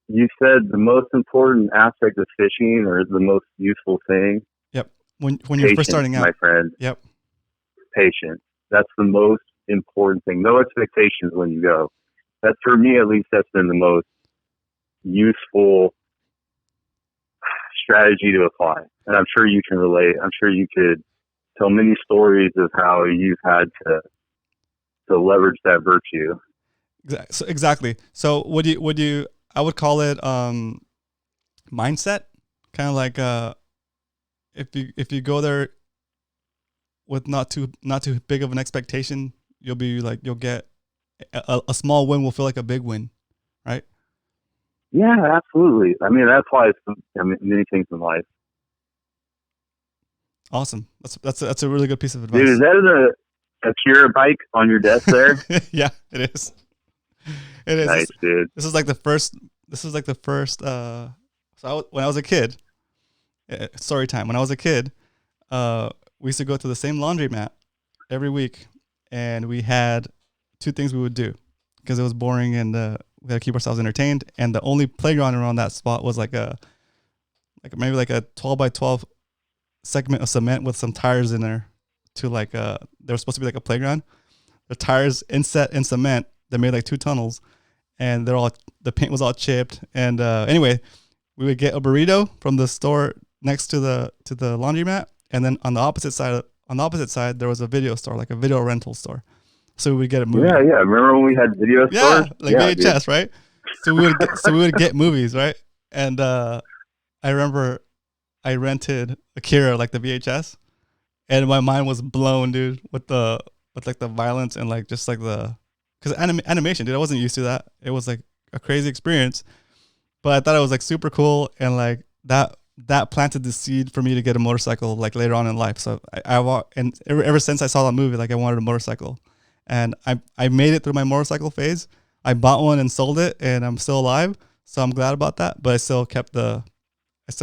you said the most important aspect of fishing, or the most useful thing? Yep. When you're first starting out, my friend. Yep. Patience. That's the most important thing. No expectations when you go. That's, for me at least, that's been the most useful strategy to apply. And I'm sure you can relate. I'm sure you could tell many stories of how you've had to leverage that virtue. Exactly. So would you I would call it mindset, kind of like if you go there with not too big of an expectation, you'll get a small win will feel like a big win, right? Yeah, absolutely. I mean, that's why it's many things in life. Awesome. That's a really good piece of advice. Dude, is that a Kira bike on your desk there? Yeah, it is. It is. Nice, dude. This is like the first. So when I was a kid, story time. When I was a kid, we used to go to the same laundromat every week, and we had two things we would do because it was boring, and we had to keep ourselves entertained. And the only playground around that spot was maybe a 12 by 12 segment of cement with some tires in there. There was supposed to be like a playground. The tires inset in cement. They made like two tunnels, and the paint was all chipped. And anyway, we would get a burrito from the store next to the laundromat, and then on the opposite side there was a video store, like a video rental store. So we would get a movie. Yeah. Remember when we had video stores? Like VHS, dude. Right? So we would get movies, right? And I remember I rented Akira, like the VHS, and my mind was blown, dude, with the violence and because animation, dude, I wasn't used to that. It was like a crazy experience, but I thought it was like super cool, and like that planted the seed for me to get a motorcycle like later on in life. So and ever since I saw that movie, like I wanted a motorcycle, and I made it through my motorcycle phase. I bought one and sold it, and I'm still alive, so I'm glad about that. But I still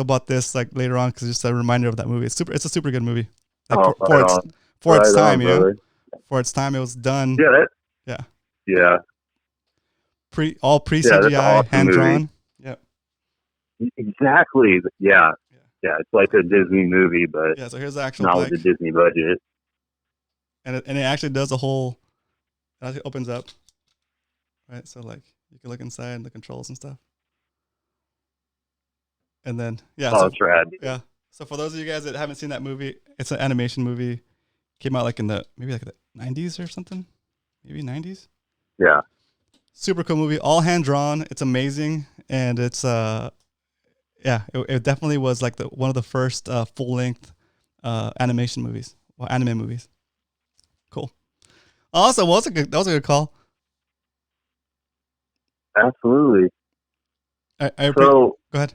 bought this like later on because it's just a reminder of that movie. It's a super good movie. Like for its time, you know. For its time, it was done. Yeah. Pre CGI, awesome hand drawn. Yep. Exactly. Yeah. It's like a Disney movie, but so here's the actual not bike. with the Disney budget. And it actually does a whole. It actually opens up. Right, so like you can look inside the controls and stuff. And then that's rad. Yeah. So for those of you guys that haven't seen that movie, it's an animation movie. Came out like in the 90s or something, maybe 90s. Yeah. Super cool movie, all hand drawn. It's amazing, and it's it definitely was like one of the first full length animation movies, anime movies. Cool. Awesome. Well, that was a good call. Absolutely. Go ahead.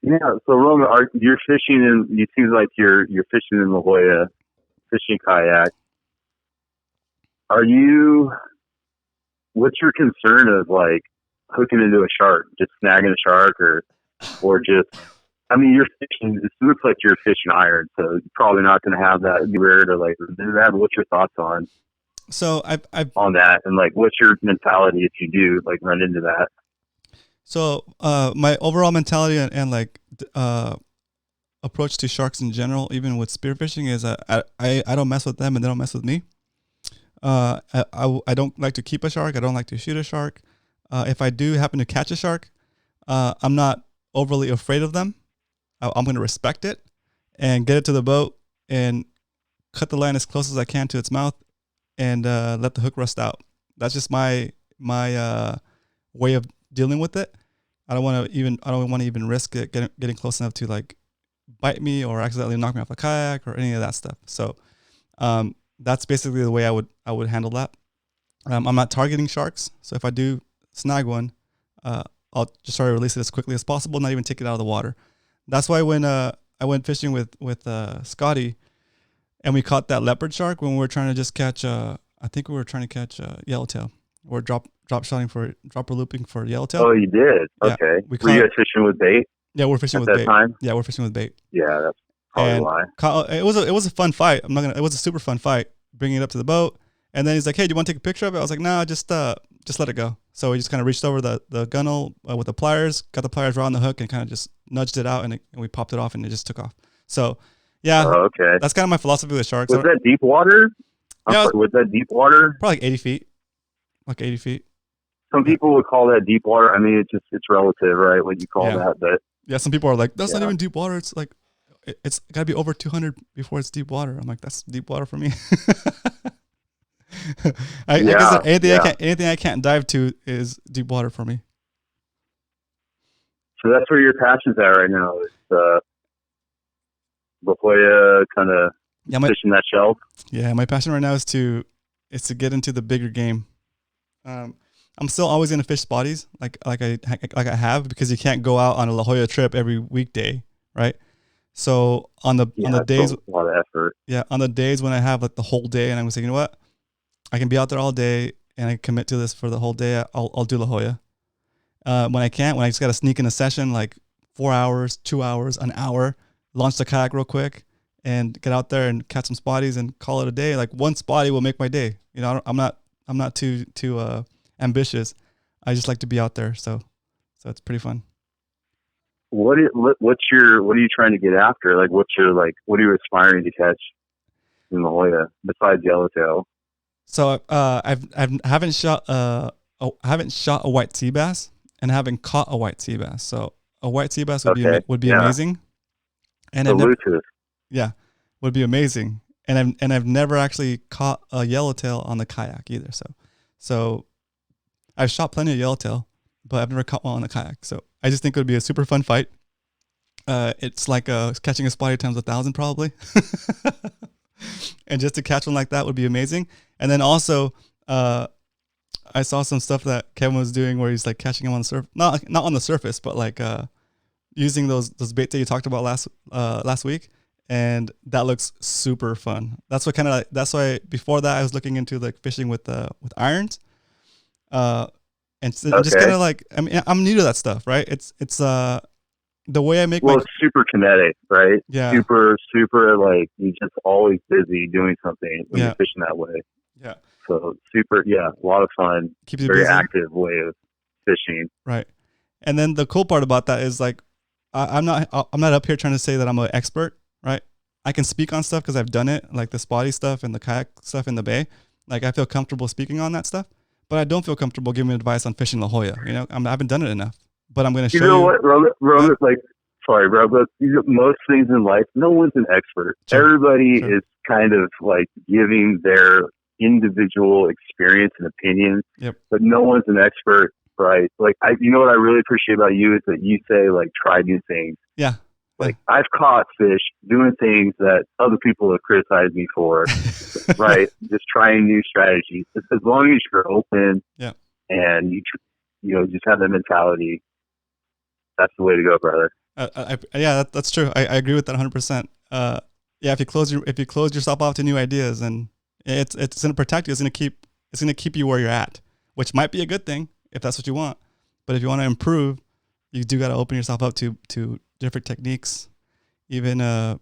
Yeah. So Roman, you're fishing in. It seems like you're fishing in La Jolla, fishing kayak. What's your concern of like hooking into a shark, just snagging a shark, or just? I mean, you're fishing. It looks like you're fishing iron, so you're probably not going to have that. Be rare to like do that. What's your thoughts on? So I've on that, and like, what's your mentality if you do like run into that? So my overall mentality and like approach to sharks in general, even with spearfishing, is I don't mess with them and they don't mess with me. I don't like to keep a shark. I don't like to shoot a shark. If I do happen to catch a shark, I'm not overly afraid of them. I'm going to respect it and get it to the boat and cut the line as close as I can to its mouth and let the hook rust out. That's just my way of dealing with it, I don't want to even risk it getting close enough to like bite me or accidentally knock me off the kayak or any of that stuff. So that's basically the way I would handle that. I'm not targeting sharks, so if I do snag one, I'll just try to release it as quickly as possible, not even take it out of the water. That's why when I went fishing with Scotty, and we caught that leopard shark when we were trying to just catch I think we were trying to catch yellowtail. We're dropper looping for yellowtail. Oh, you did? Okay. Yeah, were you guys fishing with bait? Yeah, we're fishing with bait. Time? Yeah, we're fishing with bait. Yeah, that's probably why. It was a fun fight. It was a super fun fight. Bringing it up to the boat, and then he's like, "Hey, do you want to take a picture of it?" I was like, "Nah, just let it go." So he just kind of reached over the gunnel with the pliers, got the pliers right on the hook, and kind of just nudged it out, and we popped it off, and it just took off. So, yeah, okay. That's kind of my philosophy with sharks. Was that deep water? Yeah, was that deep water? Probably like 80 feet. Like 80 feet. Some people would call that deep water. I mean, it's relative, right? What you call that, but yeah, some people are like, that's not even deep water. It's like it's got to be over 200 before it's deep water. I'm like, that's deep water for me. I guess anything I can't dive to is deep water for me. So that's where your passion's at right now. It's La Jolla, kind of fishing that shelf. Yeah, my passion right now is to get into the bigger game. I'm still always gonna fish spotties like I have, because you can't go out on a La Jolla trip every weekday, right? So on the days, a lot of effort. Yeah, on the days when I have like the whole day, and I'm saying, you know what, I can be out there all day, and I commit to this for the whole day. I'll do La Jolla. When I just gotta sneak in a session like 4 hours, 2 hours, an hour, launch the kayak real quick, and get out there and catch some spotties and call it a day. Like one spotty will make my day. You know, I'm not too ambitious. I just like to be out there, so it's pretty fun. What are you trying to get after? Like, what are you aspiring to catch in La Jolla besides yellowtail? So I haven't shot a white sea bass, and I haven't caught a white sea bass. So a white sea bass would be amazing. And would be amazing. And I've never actually caught a yellowtail on the kayak either. So I've shot plenty of yellowtail, but I've never caught one on the kayak. So I just think it would be a super fun fight. It's like catching a spotty times 1,000 probably. And just to catch one like that would be amazing. And then also, I saw some stuff that Kevin was doing where he's like catching them on the surface, not on the surface, but like using those baits that you talked about last week. And that looks super fun. That's why before that I was looking into like fishing with irons. Just kind of like, I mean, I'm new to that stuff, right? It's the way I make it's super kinetic, right? Yeah. Super, like you're just always busy doing something when you're fishing that way. Yeah. So super, a lot of fun. Keeps you very busy. Active way of fishing. Right. And then the cool part about that is like, I'm not up here trying to say that I'm an expert, right? I can speak on stuff because I've done it, like the spotty stuff and the kayak stuff in the bay. Like I feel comfortable speaking on that stuff, but I don't feel comfortable giving advice on fishing La Jolla. You know, I haven't done it enough. But I'm going to show you. You know what, Robert? Like, sorry, bro, but most things in life, no one's an expert. Sure. Everybody is kind of like giving their individual experience and opinion, but no one's an expert, right? Like, you know what I really appreciate about you is that you say like try new things. Yeah. Like I've caught fish doing things that other people have criticized me for, right? Just trying new strategies. Just as long as you're open, and you just have that mentality. That's the way to go, brother. That's true. I agree with that 100%. If you close yourself off to new ideas, and it's going to protect you. It's going to keep you where you're at, which might be a good thing if that's what you want. But if you want to improve, you do got to open yourself up to different techniques. Even I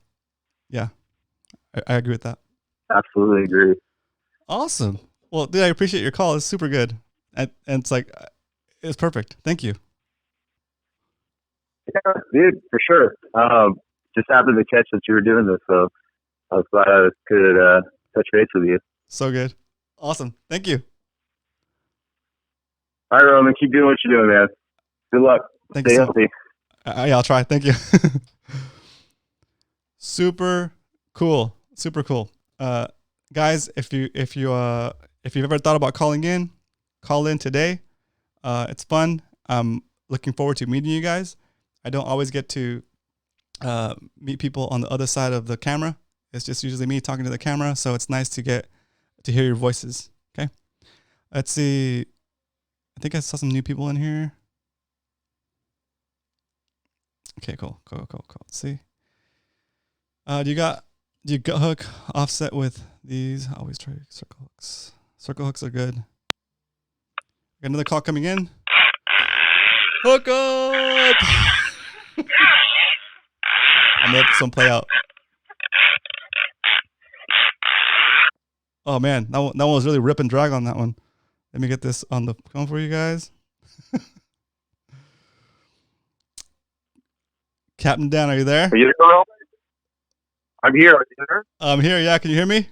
agree with that. Absolutely agree. Awesome. Well, dude, I appreciate your call. It's super good, and it's like it's perfect. Thank you. Yeah, dude, for sure. Just happened to catch that you were doing this, so I was glad I could touch base with you. So good. Awesome. Thank you. All right, Roman, keep doing what you're doing, man. Good luck. Thank Stay you. healthy. Yeah, I'll try. Thank you. Super cool. Super cool. Guys, if you've ever thought about calling in, call in today. It's fun. looking forward to meeting you guys. I don't always get to meet people on the other side of the camera. It's just usually me talking to the camera, so it's nice to get to hear your voices. Okay, let's see. I think I saw some new people in here. Okay, cool. Let's see. Do you gut hook offset with these? I always try circle hooks. Circle hooks are good. Got another call coming in. Hook up! I'm gonna let this one play out. Oh man, that one was really rip and drag on that one. Let me get this on the phone for you guys. Captain Dan, are you there? Are you there, Rob? I'm here. Are you there? I'm here. Yeah, can you hear me?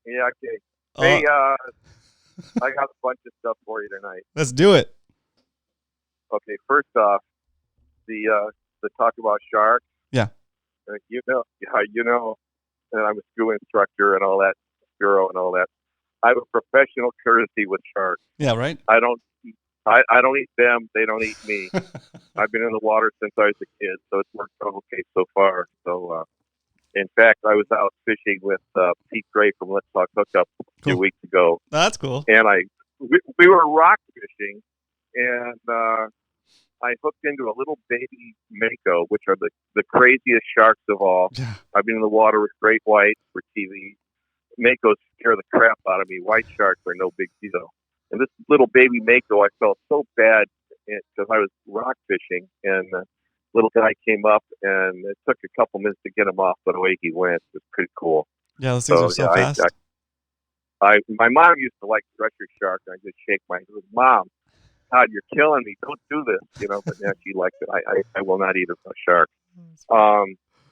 Yeah, okay. Hey, I got a bunch of stuff for you tonight. Let's do it. Okay, first off, the talk about sharks. Yeah. You know, and I'm a school instructor and all that, bureau and all that. I have a professional courtesy with sharks. Yeah, right. I don't eat them. They don't eat me. I've been in the water since I was a kid, so it's worked out okay so far. So, in fact, I was out fishing with Pete Gray from Let's Talk Hookup a few weeks ago. That's cool. And we were rock fishing, and I hooked into a little baby mako, which are the craziest sharks of all. Yeah. I've been in the water with great whites for TV. Makos scare the crap out of me. White sharks are no big deal. And this little baby mako, I felt so bad because I was rock fishing, and the little guy came up, and it took a couple minutes to get him off, but away he went. It was pretty cool. Yeah, those things are so fast. My mom used to like thresher shark, and I just shake my head. Mom, God, you're killing me. Don't do this, But yeah, she liked it. I will not eat a shark.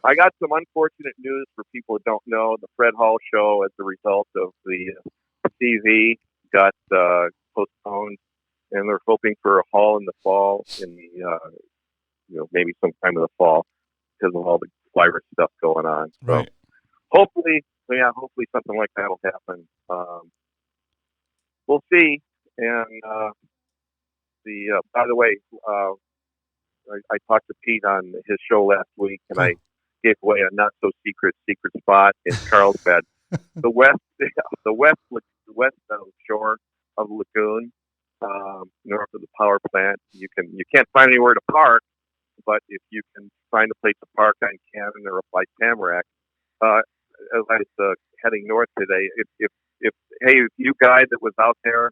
I got some unfortunate news for people who don't know. The Fred Hall show, as a result of the TV, got postponed, and they're hoping for a Hall in the fall, in the maybe sometime in the fall, because of all the virus stuff going on. So right. hopefully something like that will happen. We'll see. And by the way, I talked to Pete on his show last week, and I gave away a not so secret spot in Carlsbad, the west shore of the lagoon, north of the power plant. You can't find anywhere to park, but if you can find a place to park on Cannon or by Tamarack, as I was heading north today, if you guy that was out there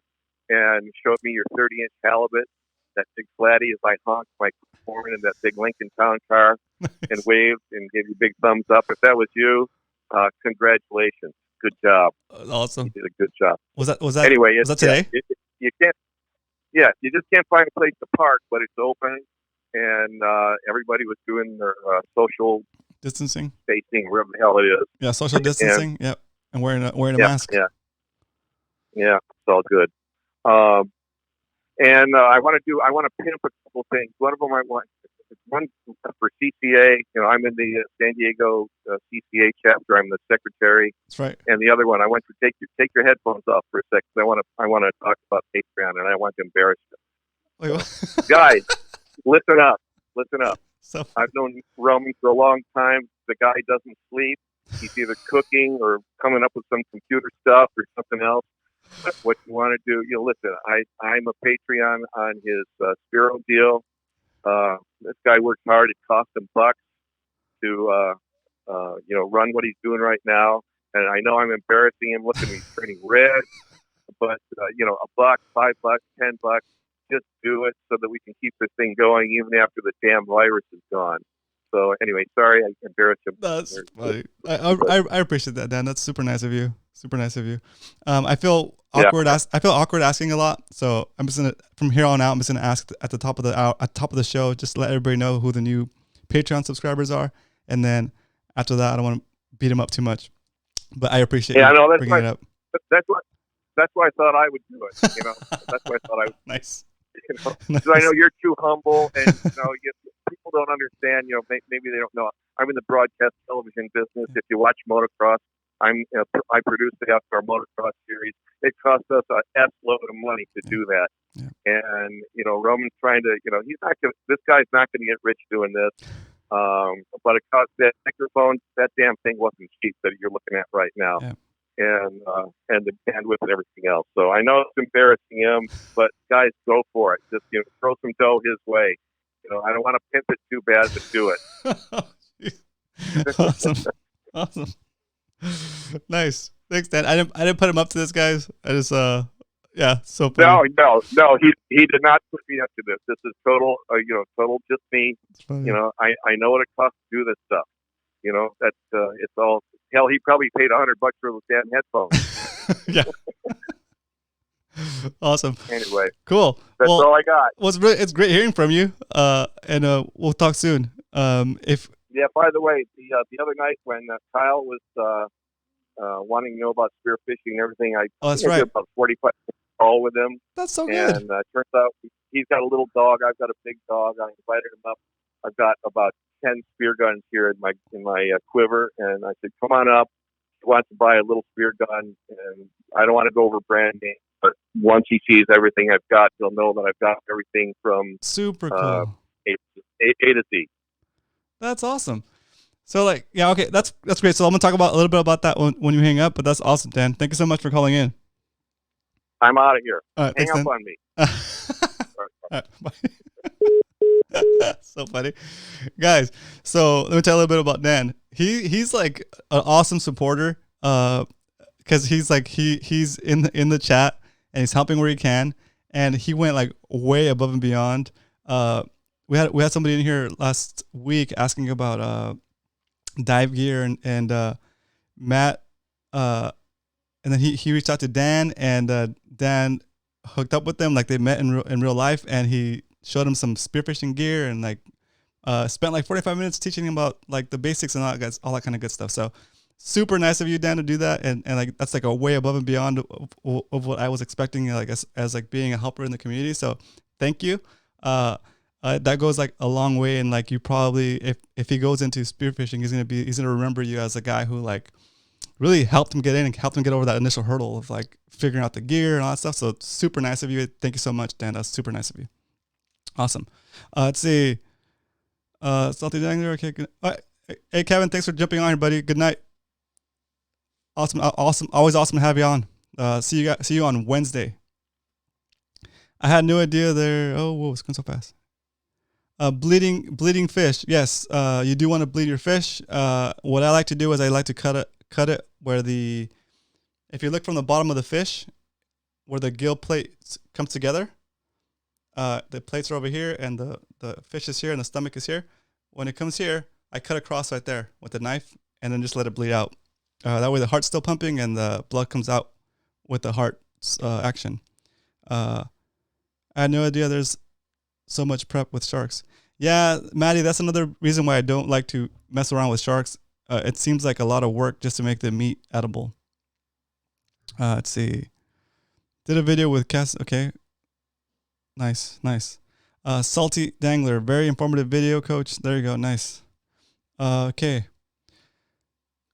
and showed me your 30-inch halibut, that big flatty, as I honked my horn in that big Lincoln Town car and waved and gave you a big thumbs up. If that was you, congratulations. Good job. Awesome. You did a good job. Was that anyway? Was that today? You can't. Yeah, you just can't find a place to park, but it's open, and everybody was doing their social distancing, spacing, wherever the hell it is. Yeah, social distancing. Yep, and wearing a mask. Yeah, it's all good. And I want to pin up a couple things. One of them one for CCA. I'm in the San Diego CCA chapter. I'm the secretary. That's right. And the other one, I want to take your headphones off for a second. I want to talk about Patreon, and I want to embarrass you. Wait, what? Guys, listen up. So I've known Romy for a long time. The guy doesn't sleep. He's either cooking or coming up with some computer stuff or something else. What you want to do, listen, I'm a Patreon on his Spiro deal. This guy works hard. It costs him bucks to, run what he's doing right now. And I know I'm embarrassing him. Look at me turning red. But, $1, $5, $10, just do it so that we can keep this thing going even after the damn virus is gone. So anyway, sorry I embarrassed him. That's funny. I appreciate that, Dan. That's super nice of you. I feel awkward. I feel awkward asking a lot. So I'm just gonna, from here on out, I'm just gonna ask at the top of the show, just to let everybody know who the new Patreon subscribers are, and then after that, I don't want to beat them up too much. But I appreciate you bringing it up. That's why I thought I would do it. That's why I thought I would. Nice. Nice. I know you're too humble, and people don't understand. Maybe they don't know. I'm in the broadcast television business. If you watch motocross, I produce the outdoor motocross series. It costs us a S load of money to do that. Yeah. And Roman's trying to, he's not gonna. This guy's not going to get rich doing this. But it cost that microphone. That damn thing wasn't cheap that you're looking at right now. Yeah. And the bandwidth and everything else. So I know it's embarrassing him, but guys, go for it. Just throw some dough his way. I don't want to pimp it too bad, but do it. Awesome. Nice. Thanks, Dan. I didn't put him up to this, guys. I just so funny. No. He did not put me up to this. This is total just me. I know what it costs to do this stuff. That's it's all. Hell, he probably paid $100 for those damn headphones. Yeah. Awesome. Anyway, cool. That's all I got. Well, it's great hearing from you. And we'll talk soon. By the way, the other night when Kyle was wanting to know about spearfishing and everything, I that's right. did about 45 call with him. That's so good. And turns out he's got a little dog. I've got a big dog. I invited him up. I've got about 10 spear guns here in my quiver, and I said, "Come on up." He wants to buy a little spear gun, and I don't want to go over brand name, but once he sees everything I've got, he'll know that I've got everything from super cool A to Z. That's awesome. So okay, that's great. So I'm gonna talk about a little bit about that when you hang up. But that's awesome, Dan. Thank you so much for calling in. I'm out of here. All right, hang thanks, up Dan. on me. All right, bye. So funny, guys. So let me tell you a little bit about Dan. He's like an awesome supporter, because he's in the chat and he's helping where he can, and he went like way above and beyond. We had somebody in here last week asking about dive gear and Matt, and then he reached out to Dan, and Dan hooked up with them, like they met in real life, and he showed him some spearfishing gear and spent like 45 minutes teaching him about like the basics and all that kind of good stuff. So super nice of you, Dan, to do that, and like that's like a way above and beyond of what I was expecting, like as like being a helper in the community. So thank you. That goes like a long way, and like you probably, if he goes into spearfishing, he's gonna remember you as a guy who like really helped him get in and helped him get over that initial hurdle of like figuring out the gear and all that stuff. So super nice of you. Thank you so much, Dan. That's super nice of you. Awesome. Let's see. Salty Dangler. Okay. Good. All right. Hey, Kevin, thanks for jumping on here, buddy. Good night. Awesome. Always awesome to have you on. See you on Wednesday. I had no idea there. Oh, whoa, it's going so fast. Bleeding fish. Yes. You do want to bleed your fish. What I like to do is I like to cut it where if you look from the bottom of the fish, where the gill plates comes together, the plates are over here and the fish is here and the stomach is here. When it comes here, I cut across right there with the knife and then just let it bleed out. That way the heart's still pumping and the blood comes out with the heart's action. I had no idea there's so much prep with sharks. Yeah, Maddie, that's another reason why I don't like to mess around with sharks. It seems like a lot of work just to make the meat edible. Let's see. Did a video with Cass. Okay. Nice. Salty Dangler. Very informative video, coach. There you go. Nice. Okay.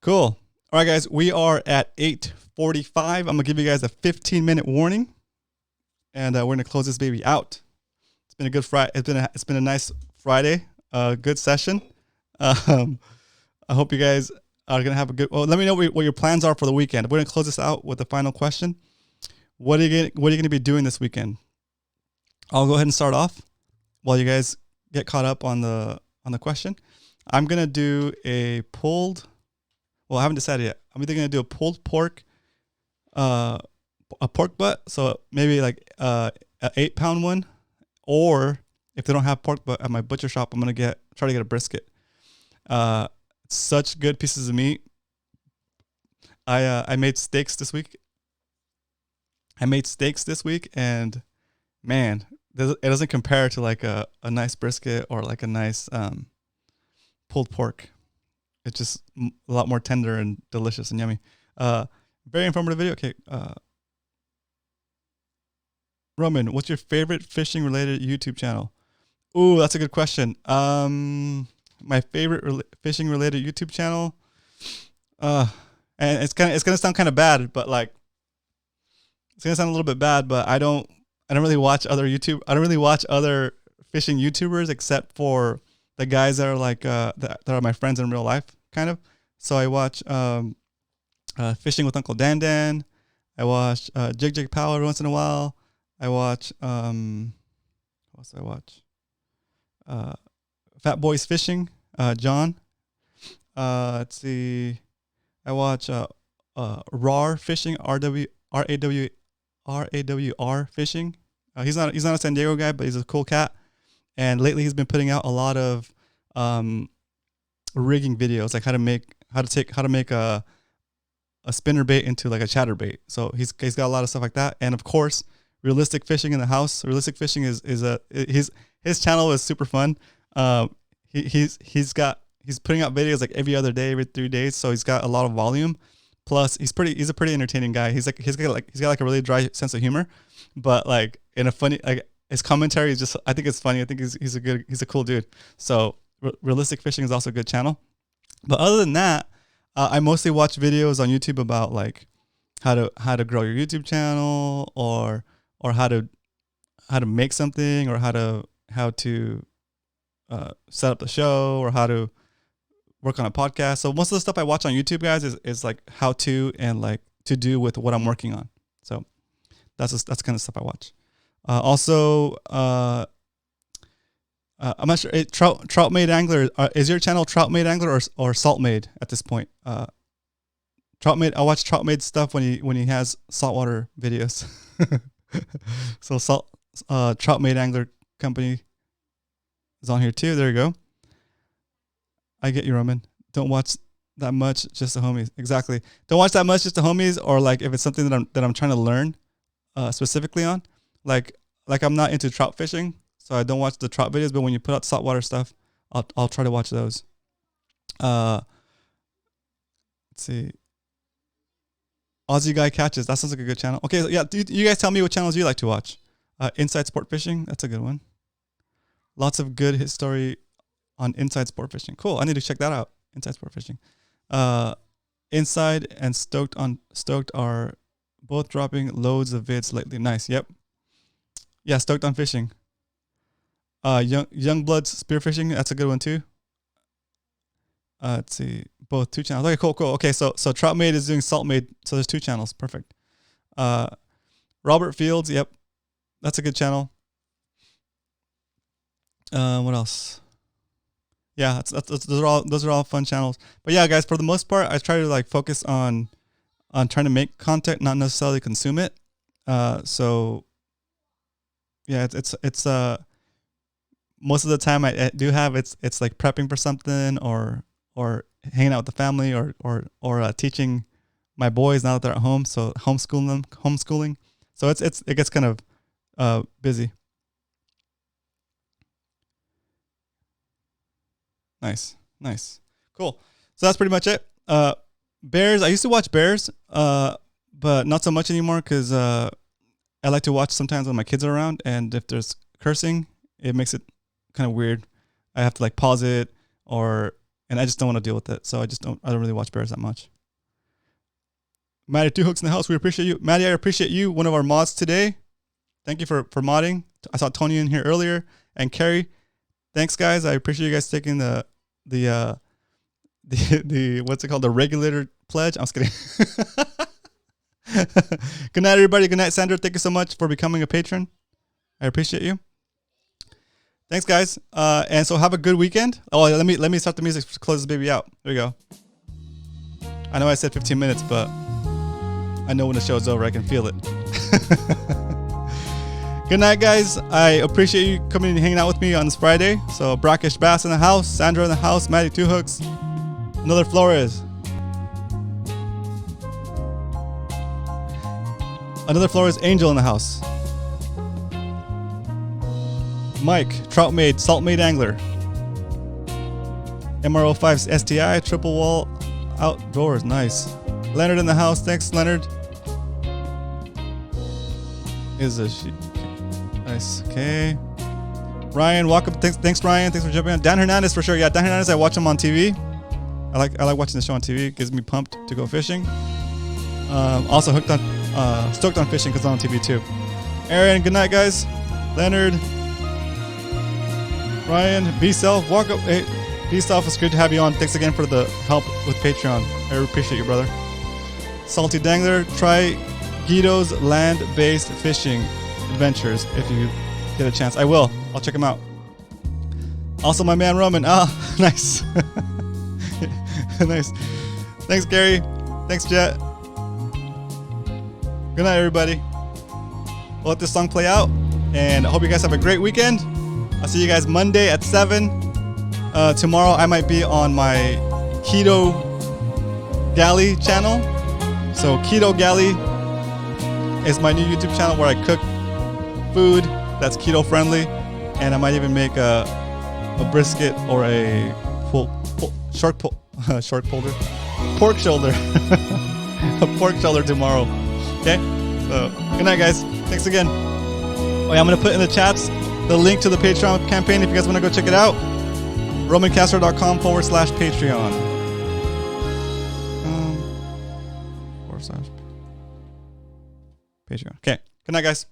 Cool. All right, guys. We are at 8:45. I'm going to give you guys a 15-minute warning. And we're going to close this baby out. It's been a good Friday. It's been a nice Friday. Good session. I hope you guys are going to have a good... Well, let me know what your plans are for the weekend. We're going to close this out with the final question. What are you going to be doing this weekend? I'll go ahead and start off while you guys get caught up on the question. I'm going to do a pulled... Well, I haven't decided yet. I'm either going to do a pulled pork, a pork butt, so maybe like an 8-pound one, or if they don't have pork butt at my butcher shop, I'm going to try to get a brisket. Such good pieces of meat. I made steaks this week. And man, it doesn't compare to like a nice brisket or like a nice pulled pork. It's just a lot more tender and delicious and yummy. Very informative video. Okay. Roman, what's your favorite fishing related YouTube channel? Ooh, that's a good question. My favorite fishing related YouTube channel. And it's gonna sound kind of bad, but like it's gonna sound a little bit bad, but I don't I don't really watch other fishing YouTubers except for the guys that are like that are my friends in real life, kind of. So I watch Fishing with Uncle Dan Dan. I watch Jig Jig Power every once in a while. I watch what else do I watch? Fat Boys Fishing, John. Let's see. I watch RAR Fishing, RAWR Fishing. He's not a San Diego guy, but he's a cool cat. And lately he's been putting out a lot of rigging videos, like how to make a spinner bait into like a chatterbait. So he's got a lot of stuff like that. And of course, realistic fishing in the house. Realistic fishing is his channel is super fun. He's putting out videos like every other day, every 3 days. So he's got a lot of volume. Plus he's a pretty entertaining guy. He's got a really dry sense of humor, but like in a funny, like his commentary is just, I think it's funny. I think he's a cool dude. So realistic fishing is also a good channel. But other than that, I mostly watch videos on YouTube about like how to grow your YouTube channel, or how to make something, or how to set up the show, or how to work on a podcast. So most of the stuff I watch on YouTube, guys, is like how to and like to do with what I'm working on. So that's kind of stuff I watch. Also, I'm not sure. Trout Made Angler, is your channel Trout Made Angler or Salt Made at this point? Trout Made. I watch Trout Made stuff when he has saltwater videos. So Trout Made Angler Company is on here too. There you go. I get you, Roman. Don't watch that much, just the homies. Exactly. Don't watch that much, just the homies, or like if it's something that I'm trying to learn specifically on. Like I'm not into trout fishing, so I don't watch the trout videos. But when you put out saltwater stuff, I'll try to watch those. Let's see. Aussie Guy Catches. That sounds like a good channel. Okay, so yeah. You guys tell me what channels you like to watch. Inside Sport Fishing. That's a good one. Lots of good history on Inside Sport Fishing. Cool. I need to check that out. Inside Sport Fishing. Inside and Stoked are both dropping loads of vids lately. Nice. Yep. Yeah, Stoked on Fishing. Youngblood's Spearfishing. That's a good one too. Let's see. Both 2 channels. Okay, cool. Okay, so Trout Made is doing Salt Made. So there's 2 channels. Perfect. Robert Fields. Yep. That's a good channel. What else? Yeah, those are all fun channels. But yeah, guys, for the most part, I try to like focus on trying to make content, not necessarily consume it. So yeah, it's most of the time I do have it's like prepping for something, or hanging out with the family, or teaching my boys now that they're at home. So homeschooling. So it gets kind of busy. Nice. Cool. So that's pretty much it. Bears. I used to watch Bears, but not so much anymore because I like to watch sometimes when my kids are around, and if there's cursing, it makes it kind of weird. I have to like pause it, and I just don't want to deal with it. So I don't really watch Bears that much. Maddie, 2 hooks in the house. We appreciate you. Maddie, I appreciate you. One of our mods today. Thank you for modding. I saw Tony in here earlier, and Carrie. Thanks, guys. I appreciate you guys taking the what's it called? The regulator pledge. I'm just kidding. Good night, everybody. Good night, Sandra. Thank you so much for becoming a patron. I appreciate you. Thanks, guys. And so have a good weekend. Oh, let me start the music to close this baby out. There we go. I know I said 15 minutes, but I know when the show's over, I can feel it. Good night, guys. I appreciate you coming and hanging out with me on this Friday. So Brackish Bass in the house, Sandra in the house, Maddie 2 hooks, another Flores. Another Flores Angel in the house. Mike, Trout Made, Salt Made Angler. MRO5 STI, Triple Wall Outdoors, nice. Leonard in the house, thanks Leonard. Is a sheep. Nice. Okay. Ryan, welcome. Thanks, Ryan. Thanks for jumping on. Dan Hernandez for sure. Yeah, Dan Hernandez. I watch him on TV. I like watching the show on TV. It gets me pumped to go fishing. Also Stoked on Fishing because it's on TV too. Aaron, good night, guys. Leonard, Ryan, B-Self, walk up. Hey, B-Self, it's good to have you on. Thanks again for the help with Patreon. I appreciate you, brother. Salty Dangler, try Guido's land-based fishing adventures if you get a chance. I will. I'll check them out. Also, my man Roman. Ah, nice. Nice. Thanks, Gary. Thanks, Jet. Good night, everybody. We'll let this song play out, and I hope you guys have a great weekend. I'll see you guys Monday at 7. Tomorrow, I might be on my Keto Galley channel. So, Keto Galley is my new YouTube channel where I cook food that's keto friendly, and I might even make a brisket or a pork shoulder a pork shoulder tomorrow. Okay, so good night, guys. Thanks again. Oh yeah, I'm gonna put in the chats the link to the Patreon campaign if you guys want to go check it out. romancastro.com/Patreon /Patreon. Okay, good night, guys.